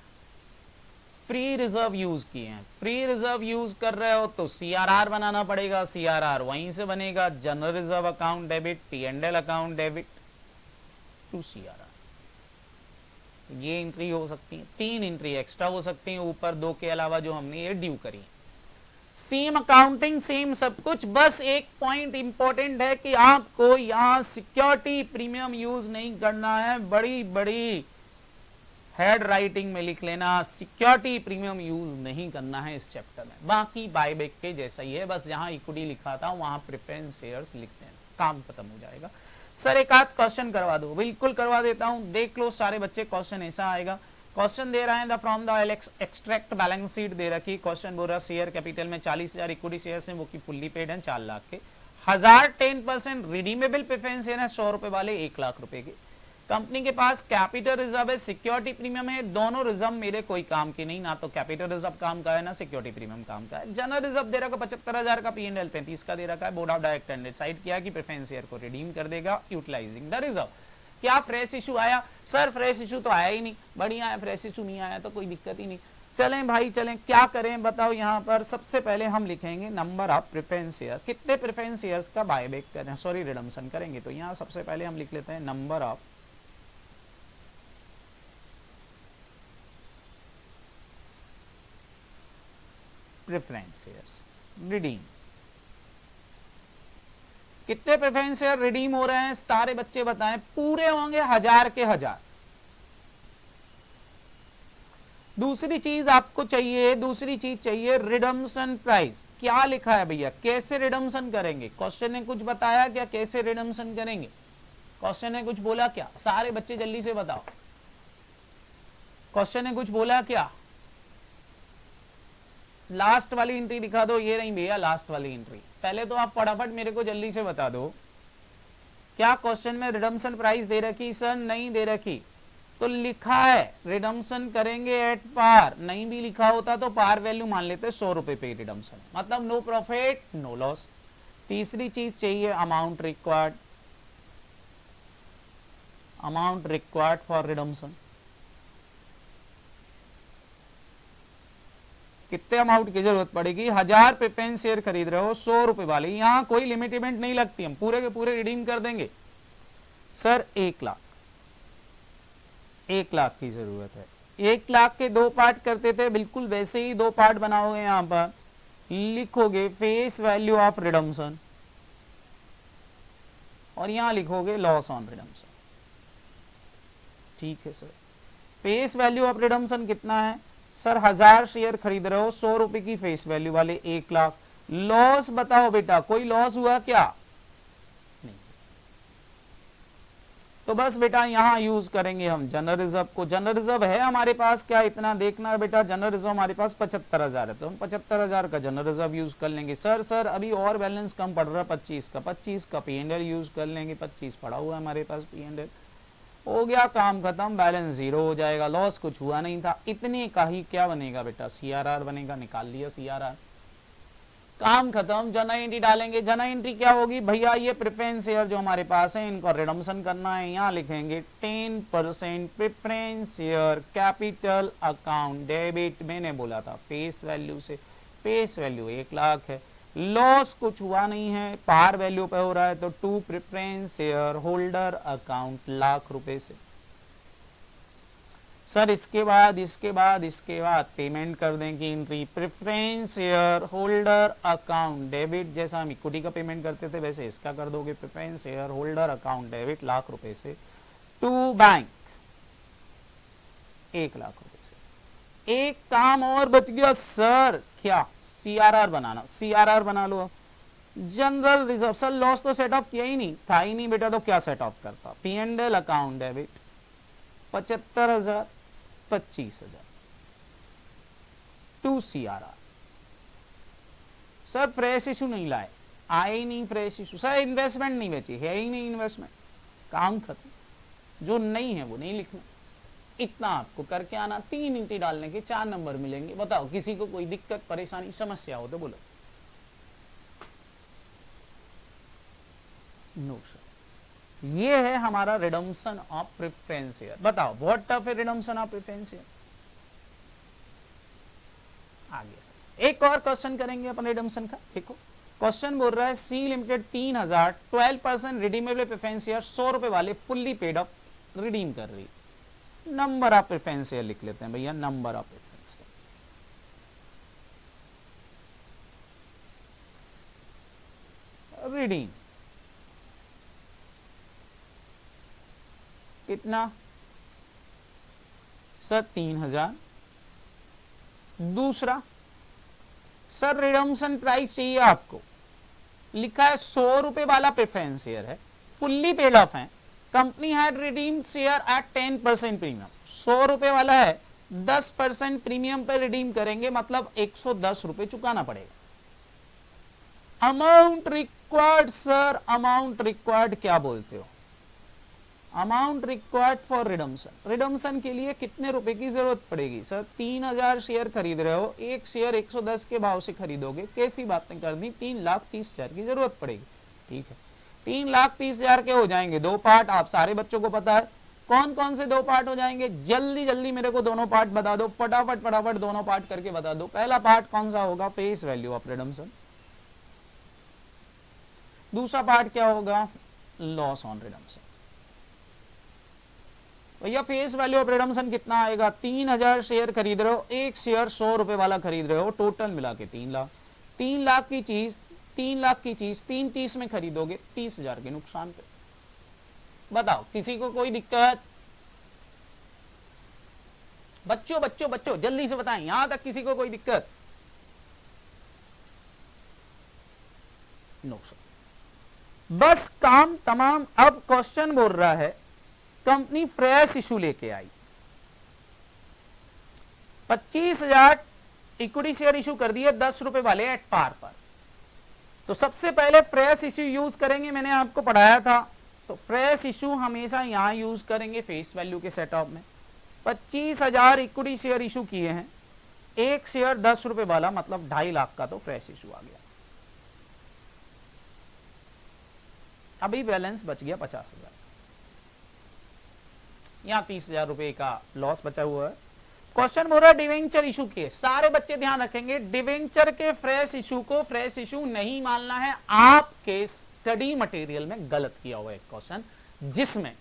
फ्री रिजर्व यूज किए हैं। फ्री रिजर्व यूज कर रहे हो तो सीआरआर बनाना पड़ेगा। सीआरआर वहीं से बनेगा, general reserve account debit, P and L account debit to CRR. ये एंट्री हो सकती है। 3 एंट्री एक्स्ट्रा हो सकती है ऊपर 2 के अलावा जो हमने ये ड्यू करी। सेम अकाउंटिंग, सेम सब कुछ। बस एक पॉइंट इंपॉर्टेंट है कि आपको यहां सिक्योरिटी प्रीमियम यूज नहीं करना है। बड़ी बड़ी हेड राइटिंग में लिख लेना, सिक्योरिटी प्रीमियम यूज नहीं करना है इस चैप्टर में। बाकी बायबैक के जैसा ही है, बस जहां इक्विटी लिखा था वहां प्रेफरेंस शेयर्स लिखते हैं, काम खत्म हो जाएगा। सर एक आध क्वेश्चन करवा दो। बिल्कुल करवा देता हूं, देख लो सारे बच्चे। क्वेश्चन ऐसा आएगा, क्वेश्चन दे रहा है from the extract balance sheet दे रखी। क्वेश्चन बोल रहा शेयर कैपिटल में 40,000 इक्विटी शेयर्स हैं, वो की फुल्ली पेड है 4 लाख के। 1000 10% रिडीमेबल प्रेफरेंस शेयर है 100 रुपए वाले 1 लाख रुपए के। कंपनी के पास कैपिटल रिजर्व है, सिक्योरिटी प्रीमियम है। दोनों रिजर्व मेरे कोई काम की नहीं, ना तो कैपिटल रिजर्व काम का है ना सिक्योरिटी प्रीमियम काम का है। जनरल रिजर्व दे रखा 75,000 का, पी एंड एल 35 का दे रखा है। बोर्ड ऑफ डायरेक्टर ने डिसाइड किया कि प्रेफरेंस शेयर को रिडीम कर देगा यूटिलाइजिंग द रिजर्व। क्या फ्रेश इशू आया? सर फ्रेश इशू तो आया ही नहीं। बढ़िया है, फ्रेश इशू नहीं आया तो कोई दिक्कत ही नहीं। चलें भाई चलें, क्या करें बताओ। यहाँ पर सबसे पहले हम लिखेंगे नंबर ऑफ प्रेफरेंस शेयर। कितने प्रेफरेंस शेयर्स का बायबैक करें, सॉरी रिडम्पशन करेंगे। तो यहाँ सबसे पहले हम लिख लेते हैं number of preference shares redeem. कितने प्रेफरेंस शेयर रिडीम हो रहे हैं सारे बच्चे बताएं, पूरे होंगे 1000 के 1000। दूसरी चीज आपको चाहिए, दूसरी चीज चाहिए रिडम्पशन प्राइस। क्या लिखा है भैया, कैसे रिडम्पशन करेंगे? क्वेश्चन ने कुछ बताया क्या कैसे रिडम्पशन करेंगे? क्वेश्चन ने कुछ बोला क्या? सारे बच्चे जल्दी से बताओ, क्वेश्चन ने कुछ बोला क्या? लास्ट वाली एंट्री दिखा दो। ये नहीं भैया लास्ट वाली एंट्री, पहले तो आप फटाफट मेरे को जल्दी से बता दो, क्या क्वेश्चन में रिडम्पशन प्राइस दे रखी? सर नहीं दे रखी, तो लिखा है रिडम्पशन करेंगे एट पार। नहीं भी लिखा होता तो पार वैल्यू मान लेते, 100 रुपए पे रिडम्पशन, मतलब नो प्रॉफिट नो लॉस। तीसरी चीज चाहिए amount required, amount required for redemption. कितने अमाउंट की जरूरत पड़ेगी? 1000 प्रेफरेंस शेयर खरीद रहे हो 100 रुपए वाले, यहां कोई लिमिटेमेंट नहीं लगती, हम पूरे के पूरे रिडीम कर देंगे। सर 1 लाख, 1 लाख की जरूरत है। 1 लाख के 2 पार्ट करते थे, बिल्कुल वैसे ही 2 पार्ट बनाओगे। यहां पर लिखोगे फेस वैल्यू ऑफ रिडम्पशन और यहां लिखोगे लॉस ऑन रिडम्पशन। ठीक है sir, face value of redemption कितना है? सर 1000 शेयर खरीद रहे हो 100 रुपए की फेस वैल्यू वाले, 1 लाख। लॉस बताओ बेटा, कोई लॉस हुआ क्या? नहीं। तो बस बेटा यहां यूज करेंगे हम जनरल रिजर्व को। जनरल रिजर्व है हमारे पास क्या, इतना देखना बेटा, जनरल रिजर्व हमारे पास 75,000 है, तो हम 75,000 का जनरल रिजर्व यूज कर लेंगे। सर अभी और बैलेंस कम पड़ रहा है 25 का, 25 का P&L यूज कर लेंगे, 25 पड़ा हुआ है हमारे पास P&L। हो गया काम खत्म, बैलेंस 0 हो जाएगा, लॉस कुछ हुआ नहीं था। इतने का ही क्या बनेगा बेटा? CRR बनेगा, निकाल लिया CRR, काम खत्म। जनरल एंट्री डालेंगे, जनरल एंट्री क्या होगी भैया? ये प्रेफरेंस शेयर जो हमारे पास है इनको रिडम्पशन करना है, यहाँ लिखेंगे 10% preference share capital account debit. मैंने बोला था फेस वैल्यू से, फेस वैल्यू 1 लाख है, लॉस कुछ हुआ नहीं है, पार वैल्यू पे हो रहा है, तो to preference share holder account lakh रुपए से। सर इसके बाद पेमेंट कर देंगे entry preference share holder account debit. जैसा हम इक्विटी का पेमेंट करते थे वैसे इसका कर दोगे, preference share holder account debit lakh रुपए से टू बैंक 1 लाख रुपए से। एक काम और बच गया सर, क्या? CRR बनाना, CRR बना लो। जनरल रिजर्व, सर लॉस तो सेट ऑफ किया ही नहीं था ही नहीं बेटा, तो क्या सेट ऑफ करता? P&L account debit 75,000 25,000 to CRR। Sir fresh issue नहीं लाए, आए ही नहीं फ्रेश इशू। सर इन्वेस्टमेंट नहीं बेची, है ही नहीं इन्वेस्टमेंट, काम खत्म। जो नहीं है वो नहीं लिखना, इतना आपको करके आना। 3 इंटी डालने के 4 नंबर मिलेंगे। बताओ किसी को कोई दिक्कत परेशानी समस्या हो तो बोलो। नो सर, ये है हमारा रिडम्पशन ऑफ प्रेफरेंस शेयर। बताओ बहुत टफ है रिडम्पशन ऑफ प्रेफरेंस शेयर। आगे सर एक और क्वेश्चन करेंगे अपन रिडम्पशन का। देखो क्वेश्चन बोल रहा है C limited 3000 12% redeemable preference share 100 रुपए वाले फुल्ली पेड अप रिडीम कर रही। नंबर ऑफ प्रेफरेंस शेयर लिख लेते हैं भैया, number of preference share redeem कितना? सर 3000। दूसरा सर रिडम्पशन प्राइस चाहिए आपको, लिखा है 100 रुपए वाला प्रेफरेंस शेयर है, फुल्ली पेड ऑफ है, company had redeem share eight 10% premium. 100 रुपए वाला है, 10% प्रीमियम पे रिडीम करेंगे, मतलब 110 रुपए चुकाना पड़ेगा। Amount required, sir amount required क्या बोलते हो? Amount required for redemption, redemption के लिए कितने रुपए की जरूरत पड़ेगी? सर 3000 शेयर खरीद रहे हो, एक शेयर 110 के भाव से खरीदोगे, कैसी बातें कर दी, 3,30,000 की जरूरत पड़ेगी। ठीक है, 3,30,000 के हो जाएंगे 2 पार्ट। आप सारे बच्चों को पता है कौन कौन से 2 पार्ट हो जाएंगे। जल्दी जल्दी मेरे को दोनों पार्ट बता दो, फटाफट फटाफट दोनों पार्ट करके बता दो। पहला पार्ट कौन सा होगा? Face value of redemption. दूसरा पार्ट क्या होगा? Loss on redemption. भैया फेस वैल्यू ऑफ रिडम्पशन कितना आएगा? 3000 शेयर खरीद रहे हो, एक शेयर 100 रुपए वाला खरीद रहे हो, टोटल मिला के 3 लाख। 3 लाख की चीज 3 लाख की चीज 330 में खरीदोगे 30,000 के नुकसान पे। बताओ किसी को कोई दिक्कत? बच्चों बच्चों बच्चों जल्दी से बताएं, यहां तक किसी को कोई दिक्कत? नुकसान बस काम तमाम। अब क्वेश्चन बोल रहा है कंपनी फ्रेश इशू लेके आई, 25,000 इक्विटी शेयर इशू कर दिए 10 रुपए वाले एट पार पर। तो सबसे पहले फ्रेश इशू यूज करेंगे, मैंने आपको पढ़ाया था। तो फ्रेश इशू हमेशा यहां यूज करेंगे फेस वैल्यू के सेटअप में। 25,000 इक्विटी शेयर इशू किए हैं, एक शेयर 10 रुपए वाला, मतलब 2.5 लाख का तो फ्रेश इशू आ गया। अभी बैलेंस बच गया 50,000, यहां 30,000 रुपए का लॉस बचा हुआ है। क्वेश्चन बोल रहा है डिवेंचर इशू के, सारे बच्चे ध्यान रखेंगे, डिवेंचर के फ्रेश इशू को फ्रेश इशू नहीं मानना है। आपके स्टडी मटेरियल में गलत किया हुआ एक क्वेश्चन जिसमें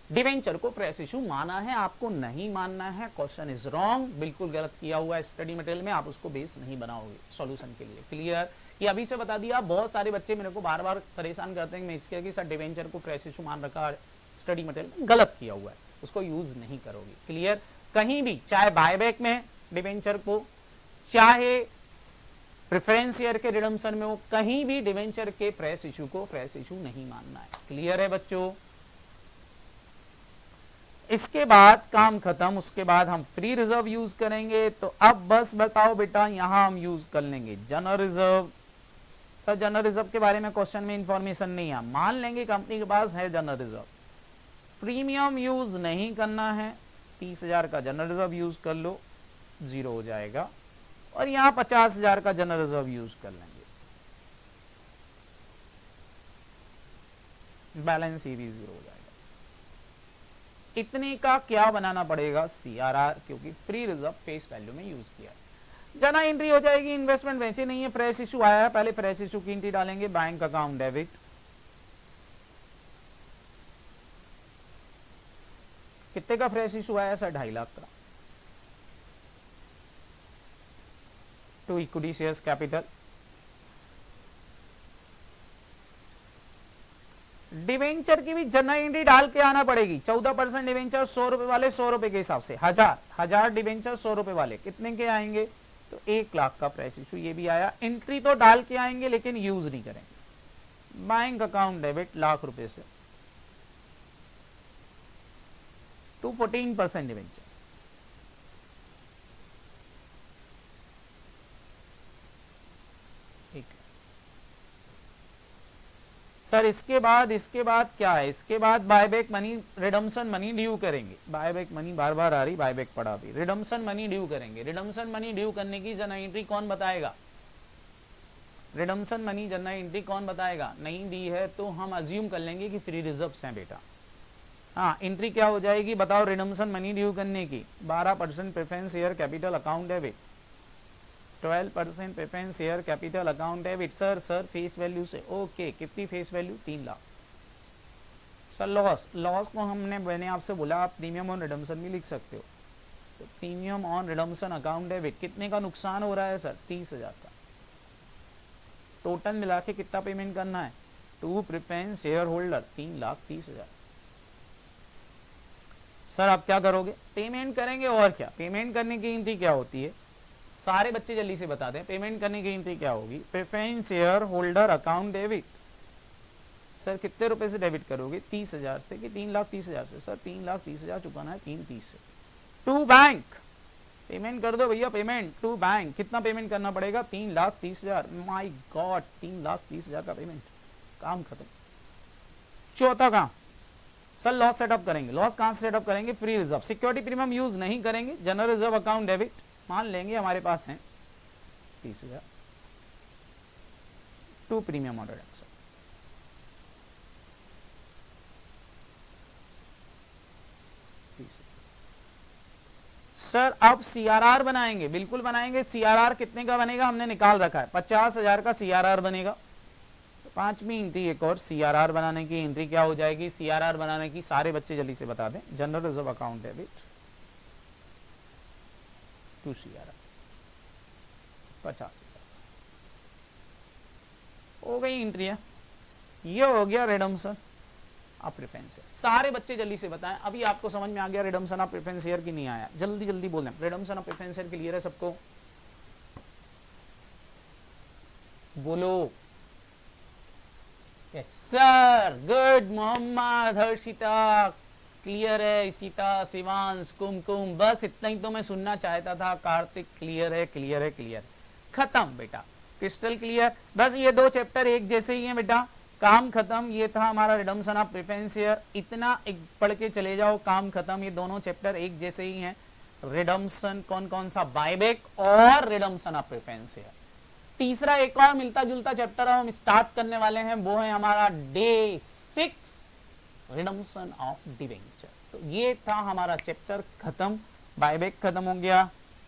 डिवेंचर को फ्रेश इशू माना है, आपको नहीं मानना है। क्वेश्चन इज रॉन्ग, बिल्कुल गलत किया हुआ है स्टडी मटेरियल में, आप उसको बेस नहीं बनाओगे सॉल्यूशन के लिए। क्लियर? ये अभी से बता दिया। बहुत सारे बच्चे मेरे को बार बार परेशान करते हैं कि सर डिवेंचर को फ्रेश इशू मान रखा, स्टडी मटेरियल में गलत किया हुआ है, उसको यूज नहीं करोगे। क्लियर? कहीं भी, चाहे बायबैक में डिवेंचर को, चाहे प्रेफरेंस शेयर के रिडम्पशन में हो, कहीं भी डिवेंचर के फ्रेश इशू को फ्रेश इशू नहीं मानना है। क्लियर है बच्चों? इसके बाद काम खत्म, उसके बाद हम फ्री रिजर्व यूज करेंगे। तो अब बस बताओ बेटा, यहां हम यूज कर लेंगे general reserve. Sir general reserve के बारे में क्वेश्चन में इंफॉर्मेशन नहीं है, मान लेंगे कंपनी के पास है जनरल रिजर्व। प्रीमियम यूज नहीं करना है, 30,000 का जनरल रिजर्व यूज कर लो, 0 हो जाएगा। और यहां 50,000 का जनरल रिजर्व यूज कर लेंगे, बैलेंस ये भी 0 हो जाएगा। इतने का क्या बनाना पड़ेगा? CRR, क्योंकि फ्री रिजर्व फेस वैल्यू में यूज किया है। जना एंट्री हो जाएगी, इन्वेस्टमेंट बेचे नहीं है, फ्रेश इशू आया है, पहले फ्रेश इशू की एंट्री डालेंगे, बैंक अकाउंट डेबिट। कितने का फ्रेश इशू आया सर? 2.5 लाख का। To equity shares capital. Debenture की भी जनरल एंट्री डाल के आना पड़ेगी। 14% डिवेंचर 100 रुपए वाले, 100 रुपए के हिसाब से 1000 डिवेंचर 100 रुपए वाले कितने के आएंगे? तो 1 लाख का फ्रेश इशू, ये भी आया। एंट्री तो डाल के आएंगे लेकिन यूज नहीं करेंगे। बैंक अकाउंट डेबिट लाख रुपए से टू 14% डिवेंचर। ठीक है सर, इसके बाद क्या है? इसके बाद buyback money, redemption money due करेंगे। बायबैक मनी बार बार आ रही, बायबैक पड़ा भी। रिडम्पशन मनी ड्यू करेंगे। रिडम्पशन मनी ड्यू करने की जनरल एंट्री कौन बताएगा? रिडम्पशन मनी जनरल एंट्री कौन बताएगा? नहीं दी है तो हम अज्यूम कर लेंगे कि फ्री रिजर्व्स हैं बेटा। हाँ, एंट्री क्या हो जाएगी बताओ रिडम्पशन मनी ड्यू करने की? 12% preference share capital account debit, 12% preference share capital account debit. Sir face value से, ओके, कितनी face value? 3 lakh. Sir loss को मैंने आपसे बोला आप प्रीमियम ऑन रिडम्पशन भी लिख सकते हो। तो premium on redemption account debit कितने का नुकसान हो रहा है सर? 30,000 का। टोटल मिला के कितना पेमेंट करना है? To preference share holder 3,30,000। Sir आप क्या करोगे? पेमेंट करेंगे। और क्या पेमेंट करने की एंट्री क्या होती है? सारे बच्चे जल्दी से बता दें, पेमेंट करने की एंट्री क्या होगी? Preference share holder account debit. Sir कितने रुपए से डेबिट करोगे? 30,000 से कि 3,30,000 से? सर 3,30,000 चुकाना है, 330 से। टू बैंक पेमेंट कर दो भैया, पेमेंट टू बैंक। कितना पेमेंट करना पड़ेगा? 3,30,000। माई गॉड, 3,30,000 का पेमेंट, काम खत्म। चौथा काम, सर लॉस सेटअप करेंगे। लॉस कहां से सेटअप करेंगे? Free reserve. Security premium use नहीं करेंगे, जनरल रिजर्व अकाउंट डेबिट मान लेंगे हमारे पास है 30,000 टू प्रीमियम ऑर्डर। सर अब CRR बनाएंगे, बिल्कुल बनाएंगे। CRR कितने का बनेगा? हमने निकाल रखा है 50,000 का CRR बनेगा। तो 5वीं एंट्री एक और CRR बनाने की एंट्री क्या हो जाएगी? CRR बनाने की सारे बच्चे जल्दी से बता दें, general reserve account debit to CRR 50,000। हो गई इंट्री, ये हो गया रिडम्पशन ऑफ प्रेफरेंस शेयर। सारे बच्चे जल्दी से बताएं, अभी आपको समझ में आ गया रिडम्पशन ऑफ प्रेफरेंस शेयर की नहीं आया? जल्दी जल्दी बोलें, redemption of preference share clear है सबको? बोलो। Yes sir, good. Mohammad, Harshita clear है, इशिता, शिवांश, कुमकुम, बस इतना ही तो मैं सुनना चाहता था। कार्तिक क्लियर है, क्लियर है, क्लियर। खत्म बेटा, क्रिस्टल क्लियर। बस ये दो चैप्टर एक जैसे ही हैं बेटा, काम खत्म। ये था हमारा रिडम्पशन ऑफ प्रेफरेंस शेयर, इतना एक पढ़ के चले जाओ, काम खत्म। ये दोनों चैप्टर एक जैसे ही हैं। रिडम्पशन कौन कौन सा? बायबैक और रिडम्पशन ऑफ प्रेफरेंस शेयर। तीसरा एक और मिलता जुलता चैप्टर हम स्टार्ट करने वाले हैं, वो है हमारा डे 6 रिडम्पशन ऑफ डिबेंचर। तो ये था हमारा चैप्टर खत्म, बायबैक खत्म हो गया,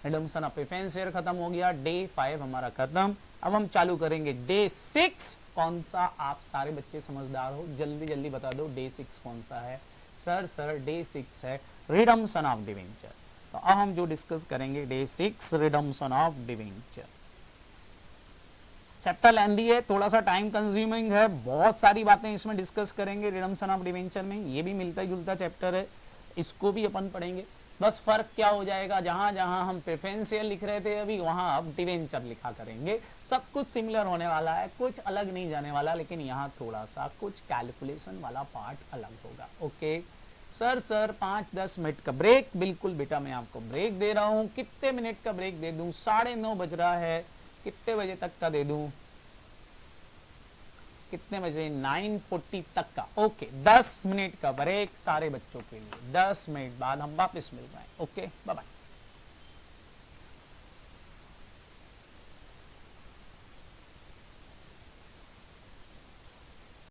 रिडम्पशन ऑफ प्रेफरेंस शेयर खत्म हो गया, डे 5 हमारा खत्म। अब हम चालू करेंगे डे 6। कौन सा? आप सारे बच्चे समझदार हो, जल्दी जल्दी बता दो डे 6 कौन सा है? सर डे 6 है रिडम्पशन ऑफ डिबेंचर। तो अब हम जो डिस्कस करेंगे day 6 redemption of debenture. Chapter lengthy है, थोड़ा सा टाइम कंज्यूमिंग है, बहुत सारी बातें इसमें डिस्कस करेंगे रिडम्पशन ऑफ डिबेंचर में। ये भी मिलता जुलता चैप्टर है, इसको भी अपन पढ़ेंगे। बस फर्क क्या हो जाएगा, जहां जहां हम प्रेफरेंस शेयर लिख रहे थे अभी, वहां अब डिबेंचर लिखा करेंगे। सब कुछ सिमिलर होने वाला है, कुछ अलग नहीं जाने वाला, लेकिन यहाँ थोड़ा सा कुछ कैलकुलेशन वाला पार्ट अलग होगा। ओके सर 5-10 मिनट का ब्रेक। बिल्कुल बेटा, मैं आपको ब्रेक दे रहा हूँ। कितने मिनट का ब्रेक दे दूं? 9:30 बज रहा है, कितने बजे तक का दे दूं? कितने बजे? 9:40 तक का। ओके, 10 मिनट का ब्रेक सारे बच्चों के लिए। 10 मिनट बाद हम वापस मिल रहे हैं। Okay, bye bye.